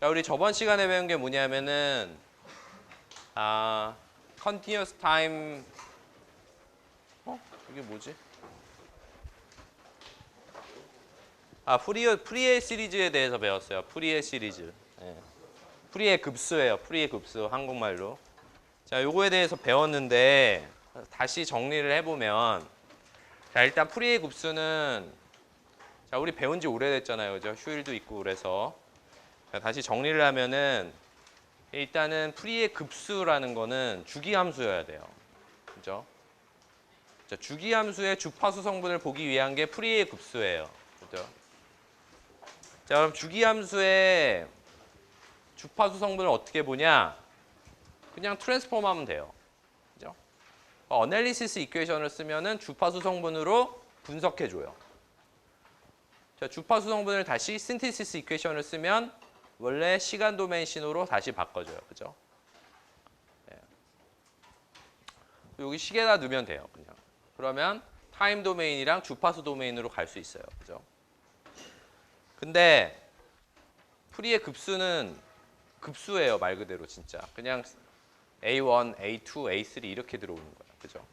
자, 우리 저번 시간에 배운 게 뭐냐면은 continuous time 이게 뭐지? 프리에 시리즈에 대해서 배웠어요. 프리에 시리즈. 예. 프리의 급수예요. 프리의 급수 한국말로. 자, 요거에 대해서 배웠는데 다시 정리를 해보면, 자, 일단 프리의 급수는, 자, 우리 배운 지 오래됐잖아요. 그죠? 휴일도 있고 그래서. 자, 다시 정리를 하면은 일단은 프리의 급수라는 거는 주기함수여야 돼요. 그죠? 자, 주기함수의 주파수 성분을 보기 위한 게 프리의 급수예요. 그죠? 자, 그럼 주기함수의 주파수 성분을 어떻게 보냐? 그냥 트랜스폼 하면 돼요. 그죠? 어널리시스 이퀘이션을 쓰면은 주파수 성분으로 분석해 줘요. 자, 주파수 성분을 다시 신테시스 이퀘이션을 쓰면 원래 시간 도메인 신호로 다시 바꿔줘요. 그죠? 네. 여기 시계다 넣으면 돼요. 그냥. 그러면 타임 도메인이랑 주파수 도메인으로 갈 수 있어요. 그죠? 근데 프리의 급수는 급수예요. 말 그대로 진짜. 그냥 A1, A2, A3 이렇게 들어오는 거예요. 그죠?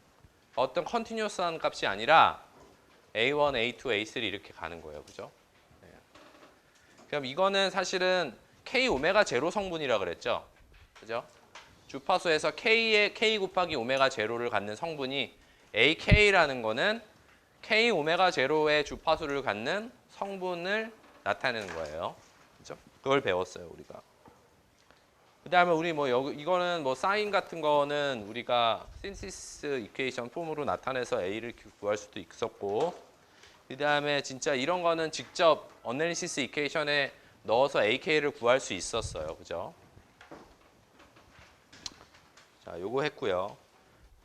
어떤 컨티뉴어스한 값이 아니라 A1, A2, A3 이렇게 가는 거예요. 그죠? 네. 그럼 이거는 사실은 K 오메가 제로 성분이라 그랬죠. 그죠? 주파수에서 K 곱하기 오메가 제로를 갖는 성분이 AK라는 거는 K 오메가 제로의 주파수를 갖는 성분을 나타내는 거예요. 그죠? 그걸 배웠어요, 우리가. 그다음에 우리 이거는 사인 같은 거는 우리가 신시스 이퀘이션 폼으로 나타내서 A를 구할 수도 있었고, 그다음에 진짜 이런 거는 직접 어널리시스 이퀘이션에 넣어서 AK를 구할 수 있었어요. 그죠? 자, 요거 했고요.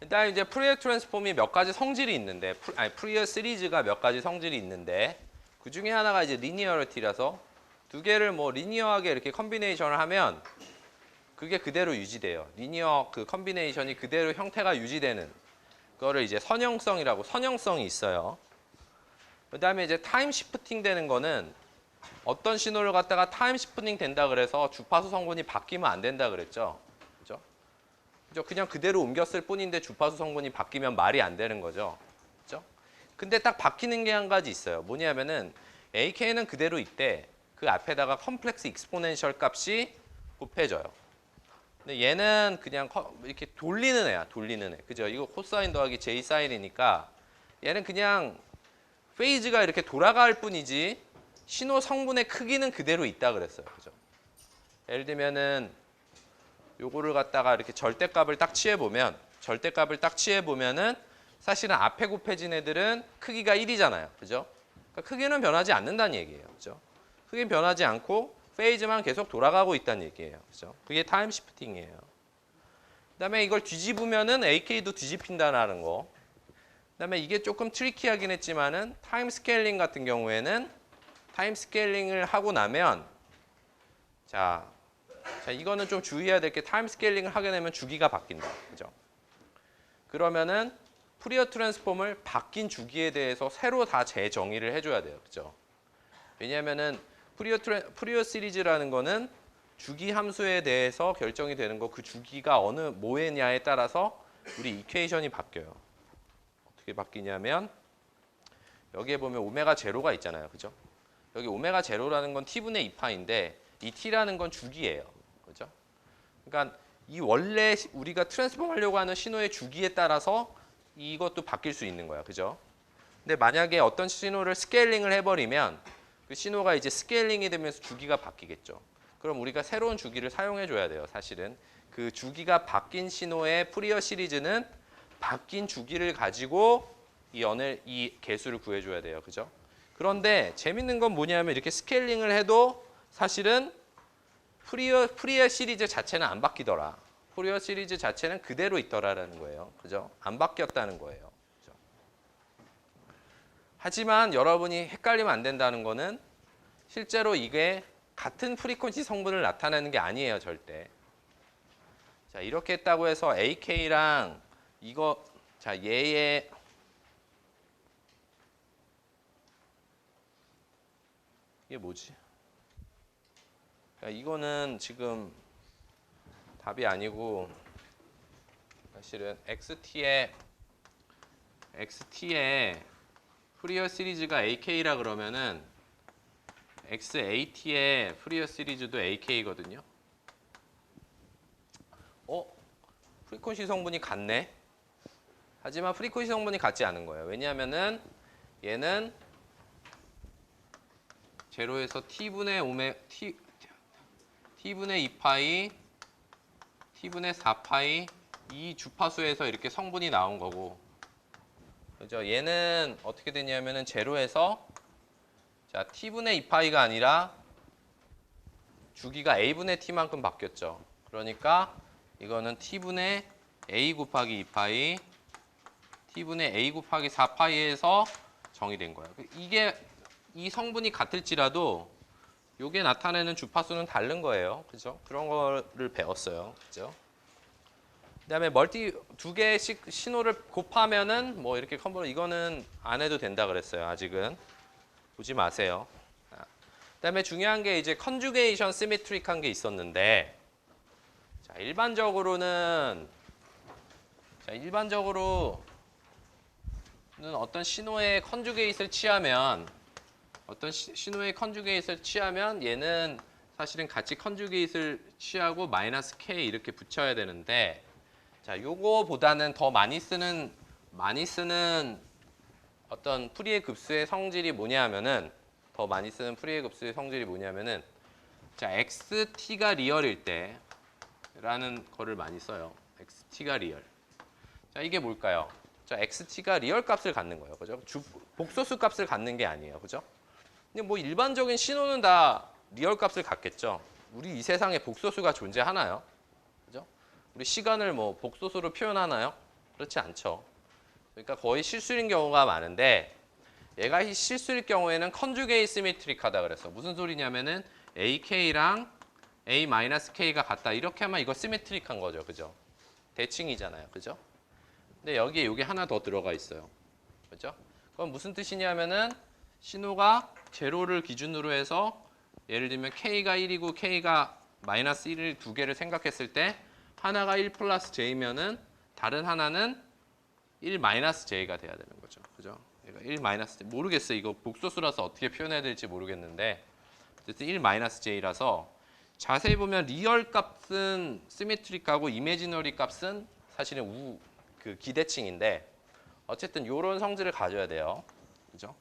일단 이제 프리어 트랜스폼이 몇 가지 성질이 있는데, 프리어 시리즈가 몇 가지 성질이 있는데, 그 중에 하나가 이제 리니어리티라서 두 개를 리니어하게 이렇게 컨비네이션을 하면 그게 그대로 유지돼요. 리니어 그 컨비네이션이 그대로 형태가 유지되는 그거를 이제 선형성이 있어요. 그다음에 이제 타임 시프팅 되는 거는 어떤 신호를 갖다가 타임 시프팅 된다 그래서 주파수 성분이 바뀌면 안 된다 그랬죠. 그죠? 그냥 그대로 옮겼을 뿐인데 주파수 성분이 바뀌면 말이 안 되는 거죠. 그죠? 근데 딱 바뀌는 게 한 가지 있어요. 뭐냐면은 AK는 그대로 있대. 그 앞에다가 컴플렉스 익스포넨셜 값이 곱해져요. 근데 얘는 그냥 이렇게 돌리는 애야. 돌리는 애. 그죠? 이거 코사인 더하기 J 사인이니까 얘는 그냥 페이즈가 이렇게 돌아갈 뿐이지 신호 성분의 크기는 그대로 있다 그랬어요. 그죠? 예를 들면은 요거를 갖다가 이렇게 절대값을 딱 취해보면은 사실은 앞에 곱해진 애들은 크기가 1이잖아요. 그죠? 그러니까 크기는 변하지 않는다는 얘기예요. 그죠? 크기는 변하지 않고 페이즈만 계속 돌아가고 있다는 얘기예요. 그죠? 그게 타임 시프팅이에요. 그다음에 이걸 뒤집으면은 AK도 뒤집힌다는 거. 그다음에 이게 조금 트리키하긴 했지만은 타임 스케일링 같은 경우에는 타임 스케일링을 하고 나면 자, 이거는 좀 주의해야 될 게 타임 스케일링을 하게 되면 주기가 바뀐다. 그죠? 그러면은 프리어 트랜스폼을 바뀐 주기에 대해서 새로 다 재정의를 해줘야 돼요. 그죠? 왜냐면은 프리어 시리즈라는 거는 주기 함수에 대해서 결정이 되는 거, 그 주기가 어느 뭐냐에 따라서 우리 이퀘이션이 바뀌어요. 어떻게 바뀌냐면 여기에 보면 오메가 제로가 있잖아요. 그죠? 여기 오메가 제로라는 건 t분의 2파인데 이 t라는 건 주기예요. 그죠? 그러니까 이 원래 우리가 트랜스폼 하려고 하는 신호의 주기에 따라서 이것도 바뀔 수 있는 거야. 그죠? 근데 만약에 어떤 신호를 스케일링을 해버리면 그 신호가 이제 스케일링이 되면서 주기가 바뀌겠죠. 그럼 우리가 새로운 주기를 사용해 줘야 돼요. 사실은 그 주기가 바뀐 신호의 프리어 시리즈는 바뀐 주기를 가지고 이 개수를 구해줘야 돼요. 그죠? 그런데 재밌는 건 뭐냐면 이렇게 스케일링을 해도 사실은 프리어 시리즈 자체는 안 바뀌더라. 프리어 시리즈 자체는 그대로 있더라라는 거예요. 그죠? 안 바뀌었다는 거예요. 그죠? 하지만 여러분이 헷갈리면 안 된다는 거는 실제로 이게 같은 프리퀀시 성분을 나타내는 게 아니에요. 절대. 자, 이렇게 했다고 해서 AK랑 이거 얘의 이게 뭐지? 그러니까 이거는 지금 답이 아니고 사실은 XT의 푸리어 시리즈가 AK라 그러면은 XAT의 푸리어 시리즈도 AK거든요. 프리퀀시 성분이 같네. 하지만 프리퀀시 성분이 같지 않은 거예요. 왜냐하면은 얘는 제로에서 t분의 2파이 t분의 4파이 이 주파수에서 이렇게 성분이 나온 거고, 그죠? 얘는 어떻게 되냐면은 제로에서 자 t분의 2파이가 아니라 주기가 a분의 t만큼 바뀌었죠. 그러니까 이거는 t분의 a 곱하기 2파이 t분의 a 곱하기 4파이에서 정의된 거예요. 이게 이 성분이 같을지라도 요게 나타내는 주파수는 다른 거예요. 그죠? 그런 거를 배웠어요. 그죠? 그다음에 두 개씩 신호를 곱하면은 뭐 이렇게 컨버터 이거는 안 해도 된다 그랬어요. 아직은 보지 마세요. 그다음에 중요한 게 이제 컨주게이션 시메트릭한 게 있었는데, 자 일반적으로는 어떤 신호의 컨주게이트를 취하면 얘는 사실은 같이 컨주게이트를 취하고 마이너스 K 이렇게 붙여야 되는데, 자 요거보다는 더 많이 쓰는 어떤 프리의 급수의 성질이 뭐냐면은 자 XT가 리얼일 때라는 거를 많이 써요. XT가 리얼. 자 이게 뭘까요? 자 XT가 리얼 값을 갖는 거예요. 그죠? 복소수 값을 갖는 게 아니에요. 그죠? 근데 뭐 일반적인 신호는 다 리얼 값을 갖겠죠. 우리 이 세상에 복소수가 존재하나요? 그죠? 우리 시간을 뭐 복소수로 표현하나요? 그렇지 않죠. 그러니까 거의 실수인 경우가 많은데, 얘가 실수일 경우에는 컨주게이트 시메트릭하다 그랬어. 무슨 소리냐면은 AK랑 A-K가 같다. 이렇게 하면 이거 시메트릭한 거죠. 그죠? 대칭이잖아요. 그죠? 근데 여기에 이게 하나 더 들어가 있어요. 그죠? 그건 무슨 뜻이냐면은 신호가 제로를 기준으로 해서 예를 들면 K가 1이고 K가 마이너스 1을 두 개를 생각했을 때 하나가 1 플러스 J면은 다른 하나는 1 마이너스 J가 돼야 되는 거죠. 그죠? 얘가 1 마이너스 J. 모르겠어요. 이거 복소수라서 어떻게 표현해야 될지 모르겠는데 어쨌든 1 마이너스 J라서 자세히 보면 리얼 값은 시메트릭하고 이미지너리 값은 사실은 기대칭인데 어쨌든 이런 성질을 가져야 돼요. 그죠?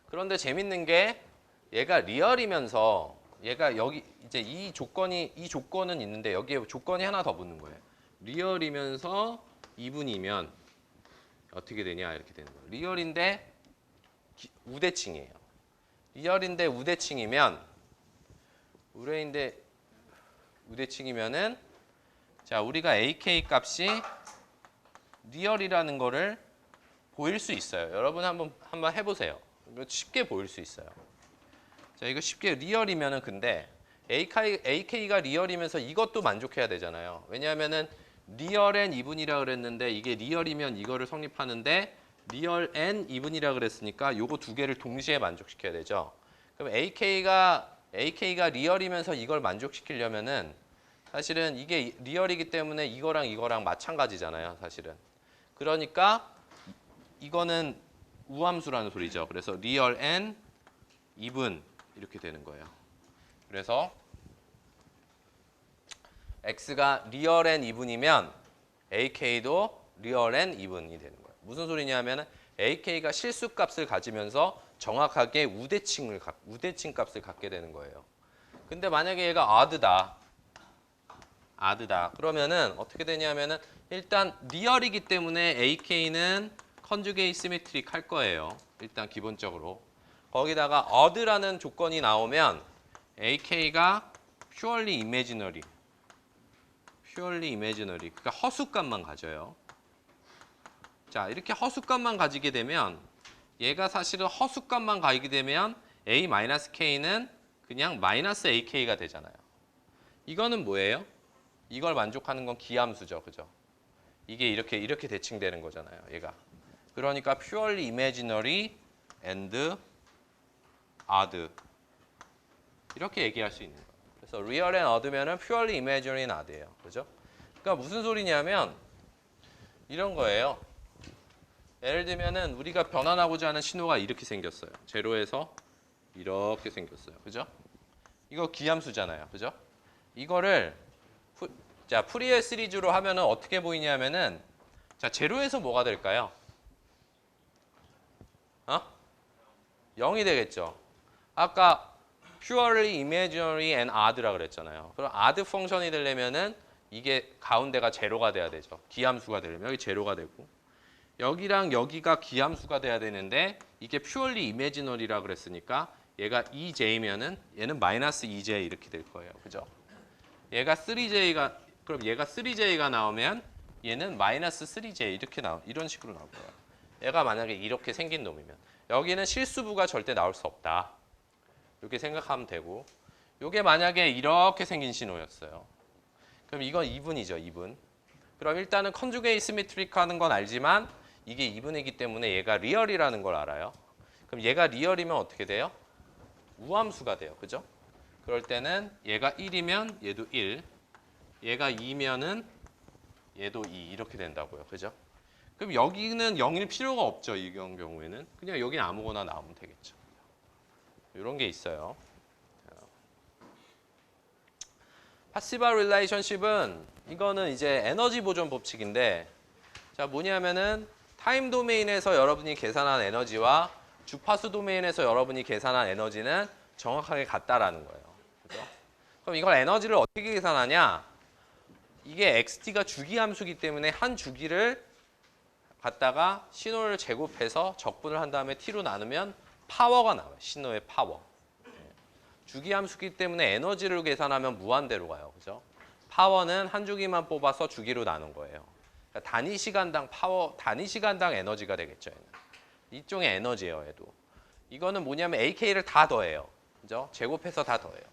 그런데 재밌는 게 얘가 리얼이면서 얘가 여기 이제 이 조건은 있는데 여기에 조건이 하나 더 붙는 거예요. 리얼이면서 2분이면 어떻게 되냐 이렇게 되는 거예요. 리얼인데 우대칭이에요. 리얼인데 우대칭이면은 자 우리가 AK 값이 리얼이라는 거를 보일 수 있어요. 여러분 한번 해보세요. 이거 쉽게 보일 수 있어요. 자 이거 쉽게 리얼이면은 근데 AK가 리얼이면서 이것도 만족해야 되잖아요. 왜냐하면은 리얼 n 2분이라 그랬는데 이게 리얼이면 이거를 성립하는데 리얼 n 2분이라 그랬으니까 요거 두 개를 동시에 만족시켜야 되죠. 그럼 AK가 리얼이면서 이걸 만족시키려면은 사실은 이게 리얼이기 때문에 이거랑 마찬가지잖아요, 사실은. 그러니까 이거는 우함수라는 소리죠. 그래서 리얼 n 2분 이렇게 되는 거예요. 그래서 x가 리얼 n 2분이면 ak도 리얼 n 2분이 되는 거예요. 무슨 소리냐면은 ak가 실수값을 가지면서 정확하게 우대칭 값을 갖게 되는 거예요. 근데 만약에 얘가 odd다. 그러면은 어떻게 되냐면은 일단 리얼이기 때문에 ak는 컨주게이트 시메트릭 할 거예요. 일단 기본적으로. 거기다가 odd라는 조건이 나오면 ak가 purely imaginary. 그러니까 허수값만 가져요. 자, 이렇게 허수값만 가지게 되면 얘가 사실은 허수값만 가지게 되면 a-k는 그냥 마이너스 ak가 되잖아요. 이거는 뭐예요? 이걸 만족하는 건 기함수죠. 그죠? 이게 이렇게 대칭되는 거잖아요. 얘가. 그러니까 purely imaginary and odd. 이렇게 얘기할 수 있는 거예요. 그래서 real and odd면은 purely imaginary and odd예요. 그죠? 그러니까 무슨 소리냐면 이런 거예요. 예를 들면은 우리가 변환하고자 하는 신호가 이렇게 생겼어요. 제로에서 이렇게 생겼어요. 그죠? 이거 기함수잖아요. 그죠? 이거를 자, 푸리에 시리즈로 하면은 어떻게 보이냐면은 자, 제로에서 뭐가 될까요? 0이 되겠죠. 아까 purely imaginary and odd라 그랬잖아요. 그럼 odd 펑션이 되려면은 이게 가운데가 제로가 돼야 되죠. 기함수가 되려면 여기 제로가 되고 여기랑 여기가 기함수가 돼야 되는데 이게 purely imaginary라 그랬으니까 얘가 2j면은 얘는 마이너스 2j 이렇게 될 거예요. 그죠? 얘가 3j가 그럼 얘가 3j가 나오면 얘는 마이너스 3j 이렇게 이런 식으로 나올 거예요. 얘가 만약에 이렇게 생긴 놈이면 여기는 실수부가 절대 나올 수 없다. 이렇게 생각하면 되고 이게 만약에 이렇게 생긴 신호였어요. 그럼 이건 2분이죠. 2분. 그럼 일단은 컨주게이트 시메트릭 하는 건 알지만 이게 2분이기 때문에 얘가 리얼이라는 걸 알아요. 그럼 얘가 리얼이면 어떻게 돼요? 우함수가 돼요. 그죠? 그럴 때는 얘가 1이면 얘도 1, 얘가 2면은 얘도 2 이렇게 된다고요. 그죠? 그럼 여기는 0일 필요가 없죠. 이 경우에는. 그냥 여기는 아무거나 나오면 되겠죠. 이런 게 있어요. 파시벌 릴레이션십은 이거는 이제 에너지 보존 법칙인데 자 뭐냐면은 타임 도메인에서 여러분이 계산한 에너지와 주파수 도메인에서 여러분이 계산한 에너지는 정확하게 같다라는 거예요. 그죠? 그럼 이걸 에너지를 어떻게 계산하냐? 이게 XT가 주기 함수이기 때문에 한 주기를 갖다가 신호를 제곱해서 적분을 한 다음에 T로 나누면 파워가 나와요. 신호의 파워. 주기 함수이기 때문에 에너지를 계산하면 무한대로 가요. 그죠? 파워는 한 주기만 뽑아서 주기로 나눈 거예요. 그러니까 단위 시간당 파워, 단위 시간당 에너지가 되겠죠. 얘는. 이쪽의 에너지예요. 얘도. 이거는 뭐냐면 AK를 다 더해요. 그죠? 제곱해서 다 더해요.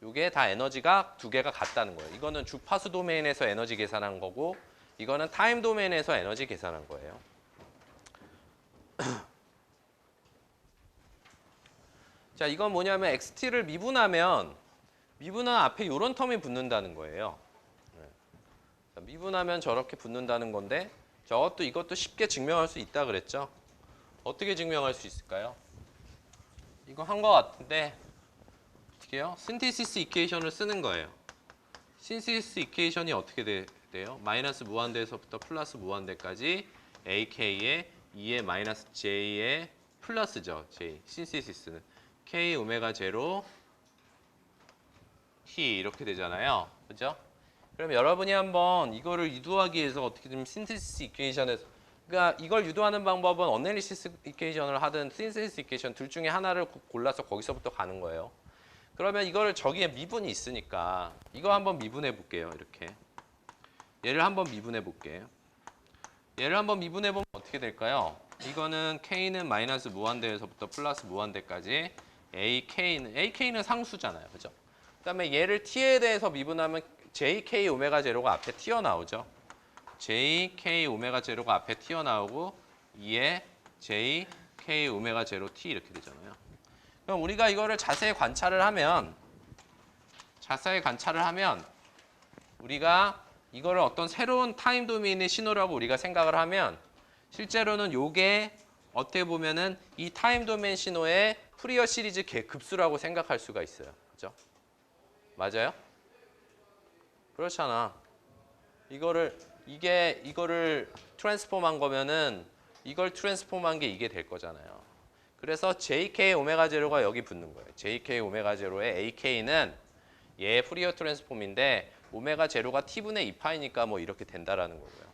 이게 다 에너지가 두 개가 같다는 거예요. 이거는 주파수 도메인에서 에너지 계산한 거고 이거는 타임 도메인에서 에너지 계산한 거예요. 자, 이건 뭐냐면 XT를 미분하면 미분한 앞에 이런 텀이 붙는다는 거예요. 자, 미분하면 저렇게 붙는다는 건데 저것도 이것도 쉽게 증명할 수 있다 그랬죠? 어떻게 증명할 수 있을까요? 이거 한 거 같은데 어떻게요? 신테시스 이퀘이션을 쓰는 거예요. 신테시스 이퀘이션이 어떻게 돼요? 마이너스 무한대에서부터 플러스 무한대까지 AK에 2의 마이너스 J의 플러스죠. J. 신테시스는 K 오메가 제로 T 이렇게 되잖아요. 그죠? 그럼 여러분이 한번 이거를 유도하기 위해서 어떻게 좀 신테시스 이퀘이션에서 그러니까 이걸 유도하는 방법은 어널리시스 이퀘이션을 하든 신테시스 이퀘이션 둘 중에 하나를 골라서 거기서부터 가는 거예요. 그러면 이거를 저기에 미분이 있으니까 이거 한번 미분해 볼게요. 이렇게 얘를 한번 미분해 볼게요. 얘를 한번 미분해 보면 어떻게 될까요? 이거는 K는 마이너스 무한대에서부터 플러스 무한대까지 AK는 상수잖아요. 그죠? 그 다음에 얘를 T에 대해서 미분하면 JK 오메가 제로가 앞에 튀어나오죠. JK 오메가 제로가 앞에 튀어나오고 2에 JK 오메가 제로 T 이렇게 되잖아요. 그럼 우리가 이거를 자세히 관찰을 하면 우리가 이거를 어떤 새로운 타임 도메인의 신호라고 우리가 생각을 하면 실제로는 요게 어떻게 보면은 이 타임 도메인 신호의 푸리어 시리즈 급수라고 생각할 수가 있어요. 그죠? 맞아요? 그렇잖아. 이거를 트랜스폼한 거면은 이걸 트랜스폼한 게 이게 될 거잖아요. 그래서 JK 오메가 제로가 여기 붙는 거예요. JK 오메가 제로의 AK는 얘 푸리어 트랜스폼인데 오메가 제로가 T분의 2파이니까 뭐 이렇게 된다라는 거고요.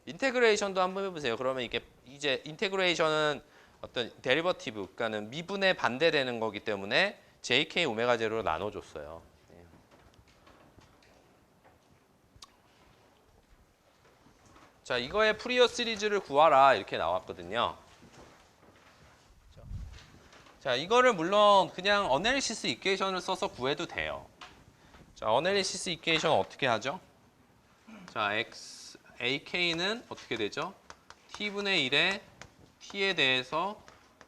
인테그레이션도 한번 해보세요. 그러면 이게 이제 인테그레이션은 어떤 데리버티브, 그러니까는 미분에 반대되는 거기 때문에 JK 오메가 제로로 나눠줬어요. 자, 이거의 푸리어 시리즈를 구하라 이렇게 나왔거든요. 자, 이거를 물론 그냥 어널리시스 이퀘이션을 써서 구해도 돼요. 자, 어널리시스 이퀘이션 어떻게 하죠? 자, AK는 어떻게 되죠? T분의 1에 T에 대해서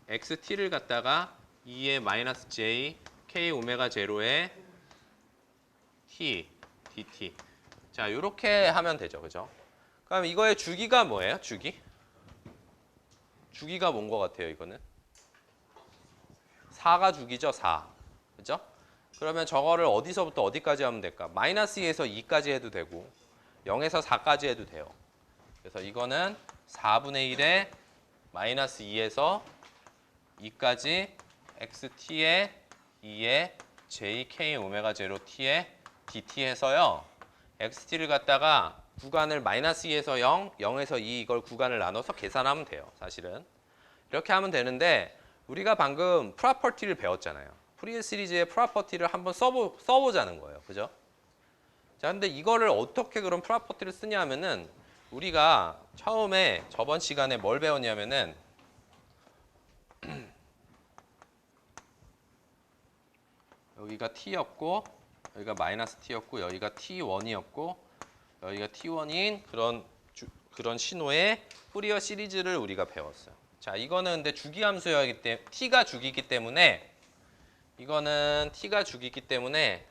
XT를 갖다가 2의 마이너스 J k 오메가 제로의 t dt. 자, 이렇게 하면 되죠, 그죠? 그럼 이거의 주기가 뭐예요? 주기가 뭔 것 같아요, 이거는? 4가 주기죠, 4. 그죠? 그러면 저거를 어디서부터 어디까지 하면 될까? 마이너스 2에서 2까지 해도 되고 0에서 4까지 해도 돼요. 그래서 이거는 4분의 1에 마이너스 2에서 2까지 xt의 2에 jk 오메가 제로 t의 dt 해서요. xt를 갖다가 구간을 마이너스 2에서 0, 0에서 2 이걸 구간을 나눠서 계산하면 돼요. 사실은. 이렇게 하면 되는데 우리가 방금 프로퍼티를 배웠잖아요. 푸리에 시리즈의 프로퍼티를 한번 써보자는 거예요. 그죠? 자, 근데 이거를 어떻게 그런 프로퍼티를 쓰냐 하면은 우리가 처음에 저번 시간에 뭘 배웠냐면은 여기가 t였고 여기가 마이너스 t였고 여기가 t1이었고 여기가 t1인 그런 신호의 푸리어 시리즈를 우리가 배웠어요. 자, 이거는 근데 주기함수이기 때문에 t가 주기이기 때문에 이거는 t가 주기이기 때문에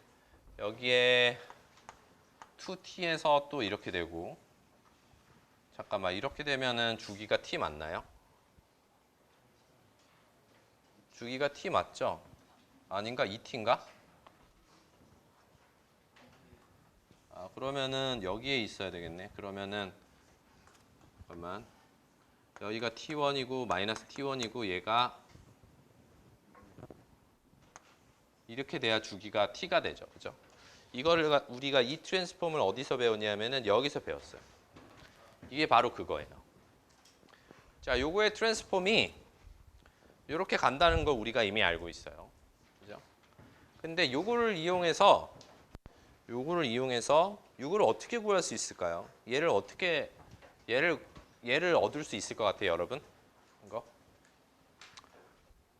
여기에 2t에서 또 이렇게 되고 잠깐만 이렇게 되면은 주기가 t 맞나요? 주기가 t 맞죠? 아닌가? 2t인가? 아, 그러면은 여기에 있어야 되겠네. 그러면은 잠깐만 여기가 t1이고 마이너스 t1이고 얘가 이렇게 돼야 주기가 t가 되죠. 그죠? 이거를 우리가 이 트랜스폼을 어디서 배웠냐면은 여기서 배웠어요. 이게 바로 그거예요. 자, 요거의 트랜스폼이 이렇게 간다는 걸 우리가 이미 알고 있어요. 그죠? 근데 요거를 이용해서 요거를 어떻게 구할 수 있을까요? 얘를 얻을 수 있을 것 같아요, 여러분? 이거.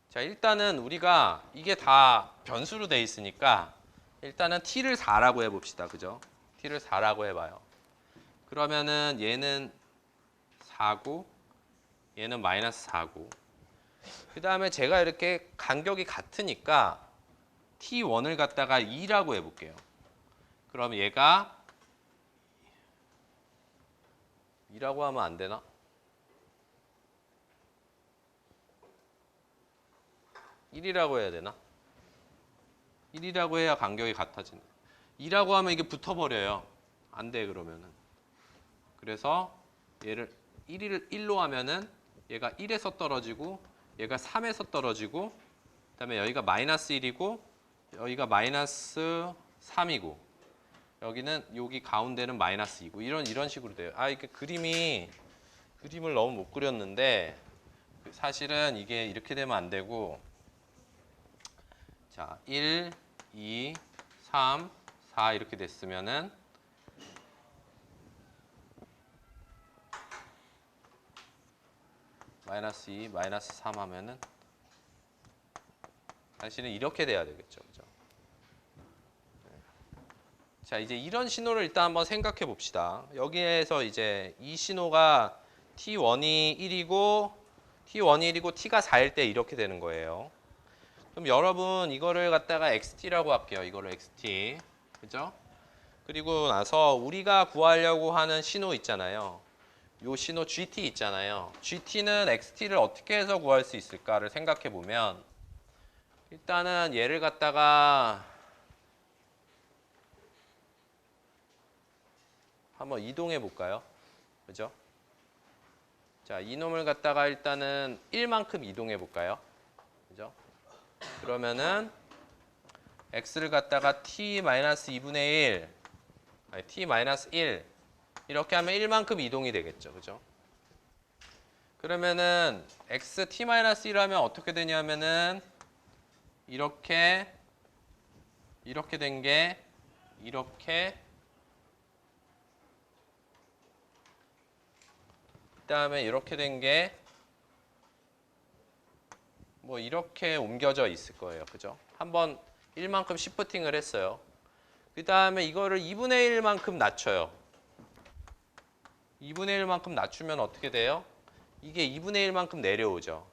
자, 일단은 우리가 이게 다 변수로 돼 있으니까 일단은 t를 4라고 해봅시다. 그죠? t를 4라고 해봐요. 그러면은 얘는 4고 얘는 마이너스 4고 그 다음에 제가 이렇게 간격이 같으니까 t1을 갖다가 2라고 해볼게요. 그럼 얘가 2라고 하면 안 되나? 1이라고 해야 되나? 1이라고 해야 간격이 같아지네. 2라고 하면 이게 붙어버려요. 안 돼, 그러면은. 그래서 얘를 1로 하면은 얘가 1에서 떨어지고 얘가 3에서 떨어지고 그 다음에 여기가 마이너스 1이고 여기가 마이너스 3이고 여기 가운데는 마이너스 2고 이런 식으로 돼요. 아, 이게 그림을 너무 못 그렸는데 사실은 이게 이렇게 되면 안 되고 자, 1, 2, 3, 4 이렇게 됐으면은 마이너스 2, 마이너스 3 하면은 사실은 이렇게 돼야 되겠죠. 그죠? 자, 이제 이런 신호를 일단 한번 생각해 봅시다. 여기에서 이제 이 신호가 t1이 1이고 t가 4일 때 이렇게 되는 거예요. 그럼 여러분 이거를 갖다가 xt라고 할게요. 이거를 xt. 그죠? 그리고 나서 우리가 구하려고 하는 신호 있잖아요. 요 신호 gt 있잖아요. gt는 xt를 어떻게 해서 구할 수 있을까를 생각해 보면 일단은 얘를 갖다가 한번 이동해 볼까요? 그죠? 자, 이놈을 갖다가 일단은 1만큼 이동해 볼까요? 그죠? 그러면은 x를 갖다가 t-2분의 1 아니 t-1 이렇게 하면 1만큼 이동이 되겠죠. 그죠? 그러면은 x t-1 하면 어떻게 되냐면은 이렇게 된 게 이렇게 그다음에 이렇게 된 게 뭐 이렇게 옮겨져 있을 거예요. 그죠? 한번 1만큼 시프팅을 했어요. 그다음에 이거를 2분의 1만큼 낮춰요. 2분의 1만큼 낮추면 어떻게 돼요? 이게 2분의 1만큼 내려오죠.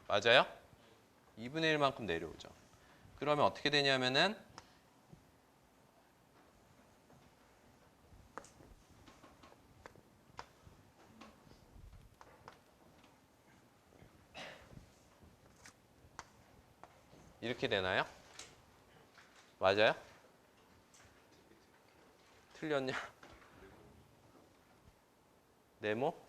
맞아요? 2분의 1만큼 내려오죠. 그러면 어떻게 되냐면은 이렇게 되나요? 맞아요? 틀렸냐? 네모?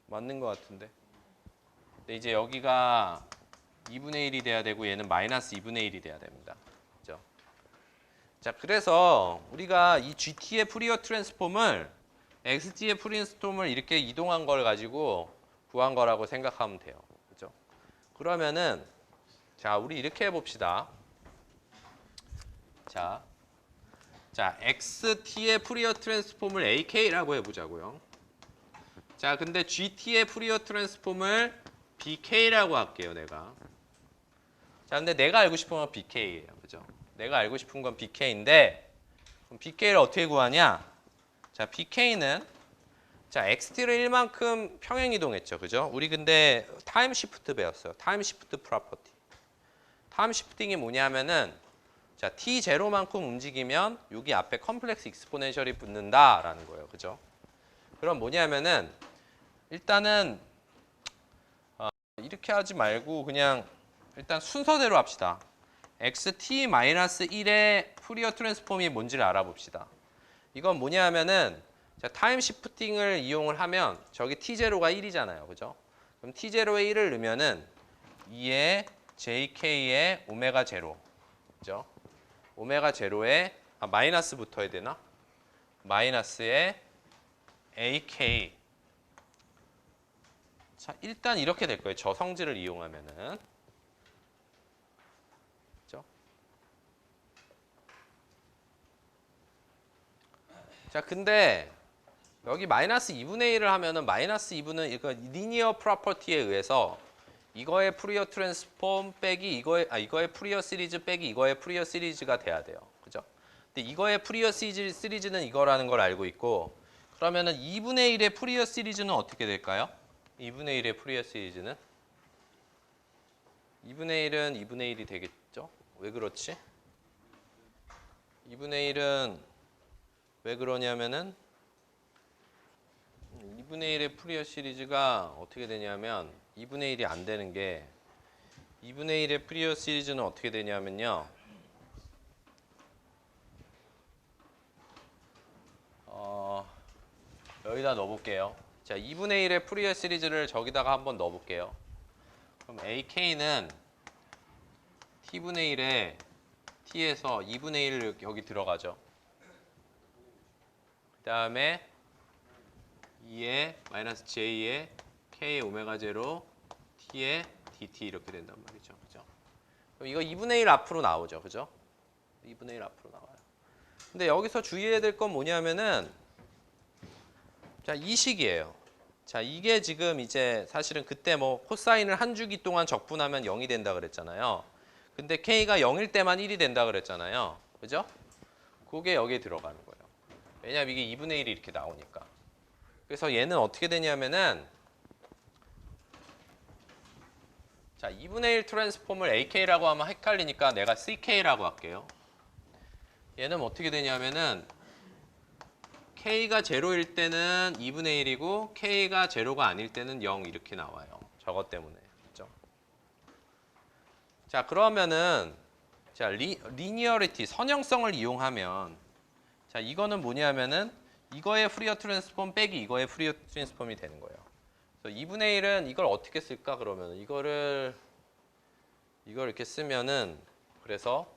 맞는 것 같은데. 근데 이제 여기가 2분의 1이 돼야 되고 얘는 마이너스 2분의 1이 돼야 됩니다. 그죠? 자, 그래서 우리가 이 GT의 푸리어 트랜스폼을 XT의 푸리어 트랜스폼을 이렇게 이동한 걸 가지고 구한 거라고 생각하면 돼요. 그죠? 그러면은 자, 우리 이렇게 해 봅시다. 자, XT의 푸리어 트랜스폼을 AK라고 해 보자고요. 자, 근데 GT의 푸리어 트랜스폼을 BK라고 할게요, 내가. 자, 근데 내가 알고 싶은 건 BK예요. 그죠? 내가 알고 싶은 건 BK인데, 그럼 BK를 어떻게 구하냐? 자, BK는 자, XT를 1만큼 평행 이동했죠. 그죠? 우리 근데 타임 시프트 배웠어요. 타임 시프트 프로퍼티. 타임 시프팅이 뭐냐면은 자, T0만큼 움직이면 여기 앞에 컴플렉스 익스포넨셜이 붙는다라는 거예요. 그죠? 그럼 뭐냐면은 일단은 이렇게 하지 말고 그냥 일단 순서대로 합시다. xt-1의 푸리어 트랜스폼이 뭔지를 알아봅시다. 이건 뭐냐 하면은 자, 타임 시프팅을 이용을 하면 저기 t0가 1이잖아요. 그죠? 그럼 t0에 1을 넣으면은 2의 jk의 오메가 제로. 그죠? 오메가 제로에 마이너스 붙어야 되나? 마이너스의 ak. 자, 일단 이렇게 될 거예요. 저 성질을 이용하면은. 그죠? 자, 근데 여기 마이너스 2분의 1을 하면은 마이너스 2분은 이거 리니어 프로퍼티에 의해서 이거의 푸리어 트랜스폼 빼기 이거의 푸리어 시리즈 빼기 이거의 푸리어 시리즈가 돼야 돼요. 그죠? 근데 이거의 푸리어 시리즈는 이거라는 걸 알고 있고 그러면은 2분의 1의 푸리어 시리즈는 어떻게 될까요? 2분의 1의 푸리어 시리즈는 2분의 1은 2분의 1이 되겠죠? 왜 그렇지? 2분의 1은 왜 그러냐면은 2분의 1의 푸리어 시리즈가 어떻게 되냐면 2분의 1이 안 되는 게 2분의 1의 푸리어 시리즈는 어떻게 되냐면요. 여기다 넣어볼게요. 자, 2분의 1의 푸리어 시리즈를 저기다가 한번 넣어볼게요. 그럼 AK는 T분의 1에 T에서 2분의 1 여기 들어가죠. 그 다음에 2의 마이너스 J의 K 오메가 제로 T의 DT 이렇게 된단 말이죠. 그죠? 그럼 이거 2분의 1 앞으로 나오죠. 그죠? 2분의 1 앞으로 나와요. 근데 여기서 주의해야 될 건 뭐냐면은 자, 이 식이에요. 자, 이게 지금 이제 사실은 그때 뭐 코사인을 한 주기 동안 적분하면 0이 된다 그랬잖아요. 근데 K가 0일 때만 1이 된다 그랬잖아요. 그죠? 그게 여기에 들어가는 거예요. 왜냐면 이게 2분의 1이 이렇게 나오니까. 그래서 얘는 어떻게 되냐면은 자, 2분의 1 트랜스폼을 AK라고 하면 헷갈리니까 내가 CK라고 할게요. 얘는 어떻게 되냐면은 K가 0일 때는 2분의 1이고 K가 0가 아닐 때는 0 이렇게 나와요. 저것 때문에. 그렇죠? 자, 그러면은 자, 리니어리티, 선형성을 이용하면 자, 이거는 뭐냐면은 이거의 푸리어 트랜스폼 빼기 이거의 푸리어 트랜스폼이 되는 거예요. 그래서 2분의 1은 이걸 어떻게 쓸까 그러면 이걸 이렇게 쓰면은 그래서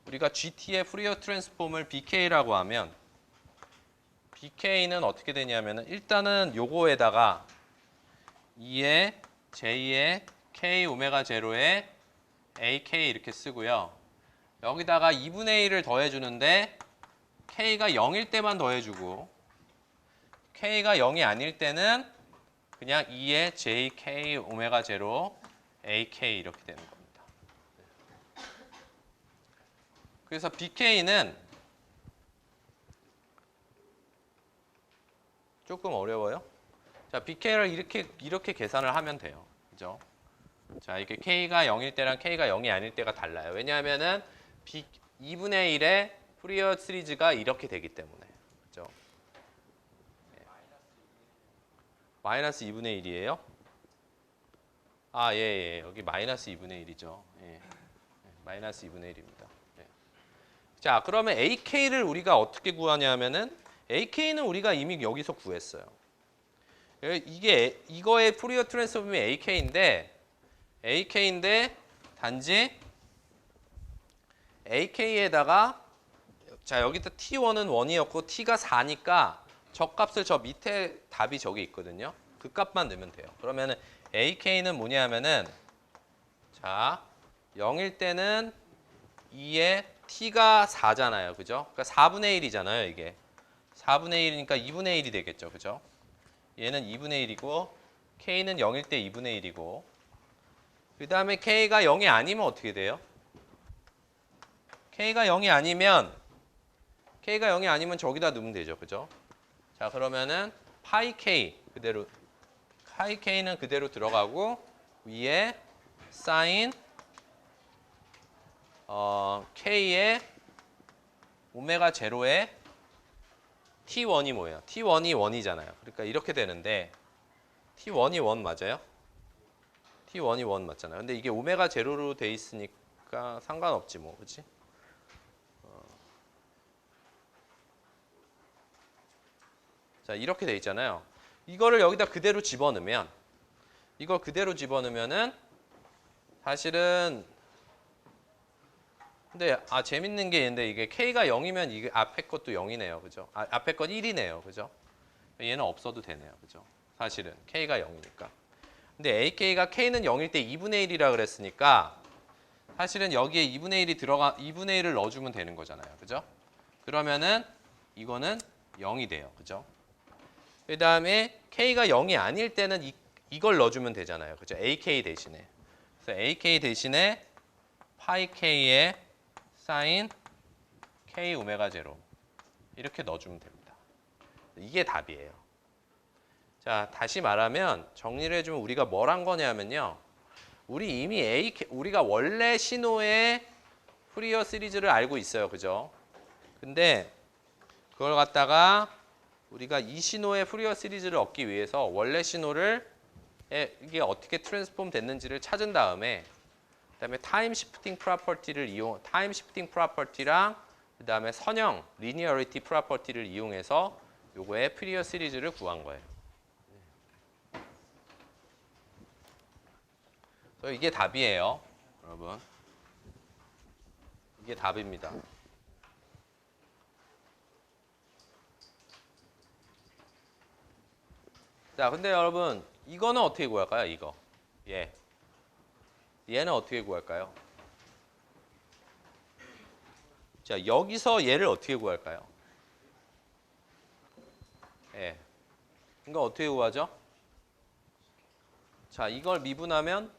우리가 GT의 푸리어 트랜스폼을 BK라고 하면 BK는 어떻게 되냐면은 일단은 요거에다가 2의 J의 K 오메가 제로의 AK 이렇게 쓰고요. 여기다가 2분의 1을 더해주는데 K가 0일 때만 더해주고 K가 0이 아닐 때는 그냥 2의 JK 오메가 제로 AK 이렇게 되는 겁니다. 그래서 BK는 조금 어려워요. 자, BK를 이렇게 계산을 하면 돼요. 그죠? 그죠? 자, 이렇게 K가 0일 때랑 K가 0이 아닐 때가 달라요. 왜냐하면은 2분의 1의 푸리어 시리즈가 이렇게 되기 때문에. 그죠? 마이너스 2분의 1이에요? 아, 예, 예. 여기 마이너스 2분의 1이죠. 예. 마이너스 2분의 1입니다. 예. 자, 그러면 AK를 우리가 어떻게 구하냐면은 AK는 우리가 이미 여기서 구했어요. 이거의 푸리어 트랜스폼이 AK인데 단지 AK에다가 자, 여기다 T1은 1이었고 T가 4니까 저 값을 저 밑에 답이 저기 있거든요. 그 값만 넣으면 돼요. 그러면은 AK는 뭐냐면은 자, 0일 때는 2에 T가 4잖아요. 그죠? 그러니까 4분의 1이잖아요, 이게. 4분의 1이니까 2분의 1이 되겠죠. 그죠? 얘는 2분의 1이고 K는 0일 때 2분의 1이고 그 다음에 K가 0이 아니면 어떻게 돼요? K가 0이 아니면 저기다 넣으면 되죠. 그죠? 자, 그러면은 파이 K 그대로 파이 K는 그대로 들어가고 위에 사인 K의 오메가 제로에 T1이 뭐예요? T1이 1이잖아요. 그러니까 이렇게 되는데 T1이 1 맞아요? T1이 1 맞잖아요. 근데 이게 오메가 제로로 돼 있으니까 상관없지 뭐. 그렇지? 자, 이렇게 돼 있잖아요. 이거를 여기다 그대로 집어넣으면 이걸 그대로 집어넣으면은 사실은 근데 재밌는 게 있는데 이게 K가 0이면 이게 앞에 것도 0이네요. 그죠? 앞에 건 1이네요. 그죠? 얘는 없어도 되네요. 그죠? 사실은 K가 0이니까. 근데 AK가 K는 0일 때 2분의 1이라 그랬으니까 사실은 여기에 2분의 1을 넣어주면 되는 거잖아요. 그죠? 그러면은 이거는 0이 돼요. 그죠? 그 다음에 K가 0이 아닐 때는 이걸 넣어주면 되잖아요. 그죠? AK 대신에. 그래서 AK 대신에 파이 K의 사인 K 오메가 제로 이렇게 넣어주면 됩니다. 이게 답이에요. 자, 다시 말하면 정리를 해주면 우리가 뭘 한 거냐면요. 우리 이미 우리가 원래 신호의 푸리어 시리즈를 알고 있어요. 그죠? 근데 그걸 갖다가 우리가 이 신호의 푸리어 시리즈를 얻기 위해서 원래 신호를 이게 어떻게 트랜스폼 됐는지를 찾은 다음에 그다음에 타임 시프팅 프로퍼티를 타임 시프팅 프로퍼티랑 그다음에 선형 리니어리티 프로퍼티를 이용해서 요거의 푸리어 시리즈를 구한 거예요. 그래서 이게 답이에요, 여러분. 이게 답입니다. 자, 근데 여러분 이거는 어떻게 구할까요? 이거. 얘는 어떻게 구할까요? 자, 여기서 얘를 어떻게 구할까요? 이거 어떻게 구하죠? 자, 이걸 미분하면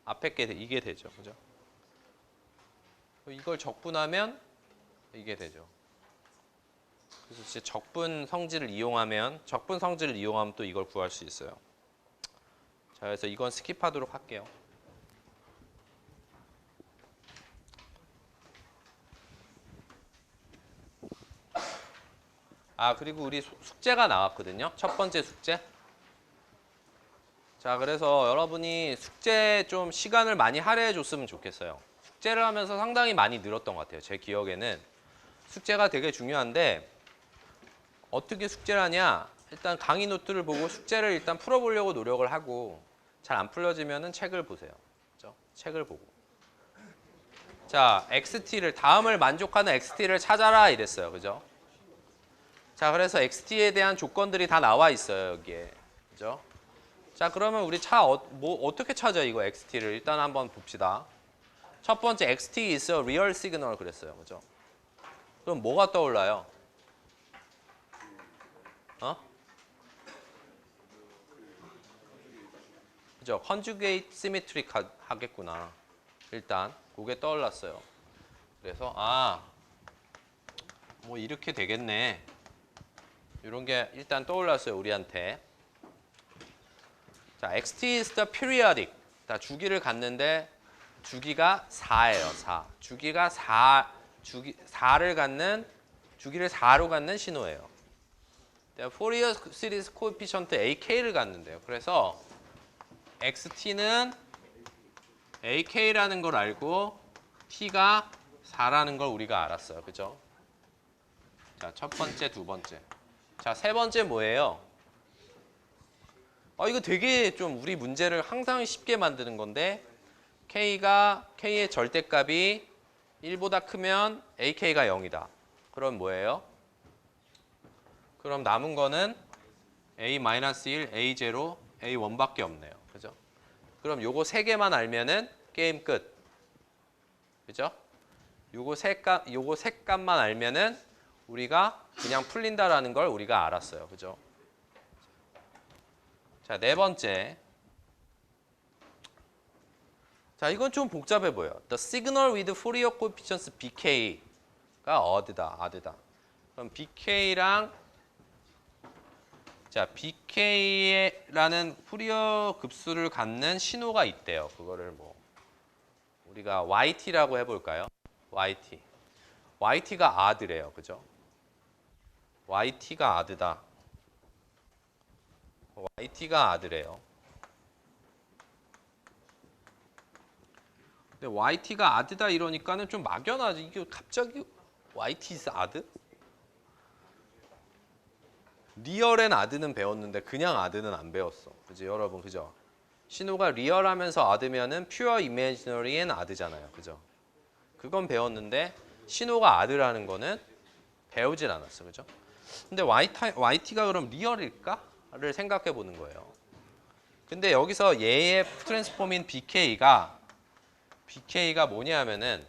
앞에 게 이게 되죠. 그죠? 이걸 적분하면 이게 되죠. 그래서 진짜 적분 성질을 이용하면 또 이걸 구할 수 있어요. 자, 그래서 이건 스킵하도록 할게요. 그리고 우리 숙제가 나왔거든요. 첫 번째 숙제. 자, 그래서 여러분이 숙제 좀 시간을 많이 할애해 줬으면 좋겠어요. 숙제를 하면서 상당히 많이 늘었던 것 같아요. 제 기억에는 숙제가 되게 중요한데 어떻게 숙제를 하냐? 일단 강의 노트를 보고 숙제를 일단 풀어보려고 노력을 하고 잘 안 풀려지면은 책을 보세요. 그렇죠? 책을 보고. 자, 다음을 만족하는 XT를 찾아라 이랬어요. 그죠? 자, 그래서 XT에 대한 조건들이 다 나와 있어요. 여기에. 그죠? 자, 그러면 우리 어떻게 찾아 이거 XT를 일단 한번 봅시다. 첫 번째 XT is a real signal 그랬어요. 그죠? 그럼 뭐가 떠올라요? 그죠? conjugate symmetric 하겠구나. 일단 그게 떠올랐어요. 그래서 뭐 이렇게 되겠네. 이런 게 일단 떠올랐어요, 우리한테. 자, xt is the periodic. 자, 주기를 갖는데 주기가 4예요. 4. 주기가 4를 갖는 주기를 4로 갖는 신호예요. 포리어 시리즈 코에피션트 ak를 갖는데요. 그래서 xt는 ak라는 걸 알고 t가 4라는 걸 우리가 알았어요. 그죠? 자, 첫 번째, 두 번째. 자, 세 번째 뭐예요? 이거 되게 좀 우리 문제를 항상 쉽게 만드는 건데 k의 절대값이 1보다 크면 ak가 0이다. 그럼 뭐예요? 그럼 남은 거는 a-1, a0, a1밖에 없네요. 그죠? 그럼 요거 세 개만 알면은 게임 끝. 그죠? 요거 세 값만 알면은 우리가 그냥 풀린다라는 걸 우리가 알았어요. 그죠? 자, 네 번째. 자, 이건 좀 복잡해 보여. The signal with Fourier coefficients BK가 odd다. 그럼 BK랑 자, BK라는 푸리어 급수를 갖는 신호가 있대요. 그거를 뭐 우리가 YT라고 해볼까요? YT. YT가 odd래요. 그죠? YT가 odd다. YT가 odd래요. 근데 YT가 odd다 이러니까는 좀 막연하지. 이게 갑자기 YT is odd? 리얼 앤 odd는 배웠는데 그냥 odd는 안 배웠어. 그죠, 여러분? 그죠? 신호가 리얼하면서 odd면은 pure imaginary and odd잖아요. 그죠? 그건 배웠는데 신호가 odd라는 거는 배우진 않았어. 그죠? 근데 YT가 그럼 리얼일까?를 생각해 보는 거예요. 근데 여기서 얘의 트랜스폼인 BK가 뭐냐면은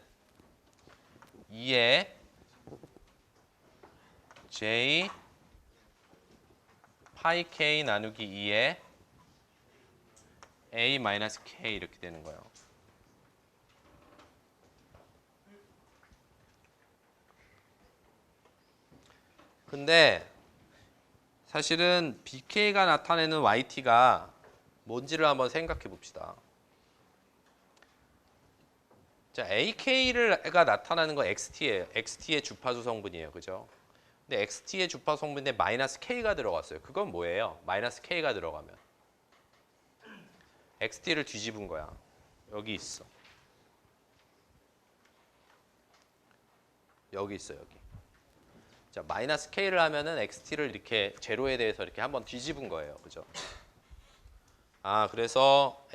2의 J 파이 K 나누기 2의 A-K 이렇게 되는 거예요. 근데 사실은 BK가 나타내는 YT가 뭔지를 한번 생각해 봅시다. 자, AK가 나타나는 건 XT예요. XT의 주파수 성분이에요. 그죠? 근데 XT의 주파수 성분에 마이너스 K가 들어갔어요. 그건 뭐예요? 마이너스 K가 들어가면 XT를 뒤집은 거야. 여기 있어. 여기 있어, 여기. 자, 마이너스 K를 하면은 XT를 이렇게 제로에 대해서 이렇게 한번 뒤집은 거예요. 그죠? 그래서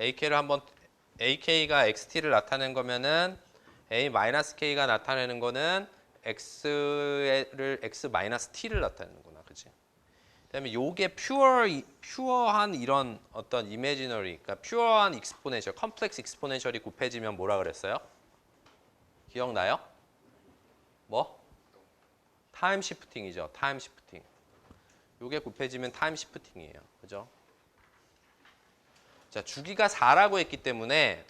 AK가 XT를 나타낸 거면은 A-K가 나타내는 거는 X-T를 나타내는구나. 그치? 그다음에 요게 퓨어한 이런 어떤 이미지너리, 그러니까 퓨어한 익스포넨셜, 컴플렉스 익스포넨셜이 곱해지면 뭐라 그랬어요? 기억나요? 뭐? 타임 시프팅이죠. 타임 시프팅. 요게 곱해지면 타임 시프팅이에요. 그죠? 자, 주기가 4라고 했기 때문에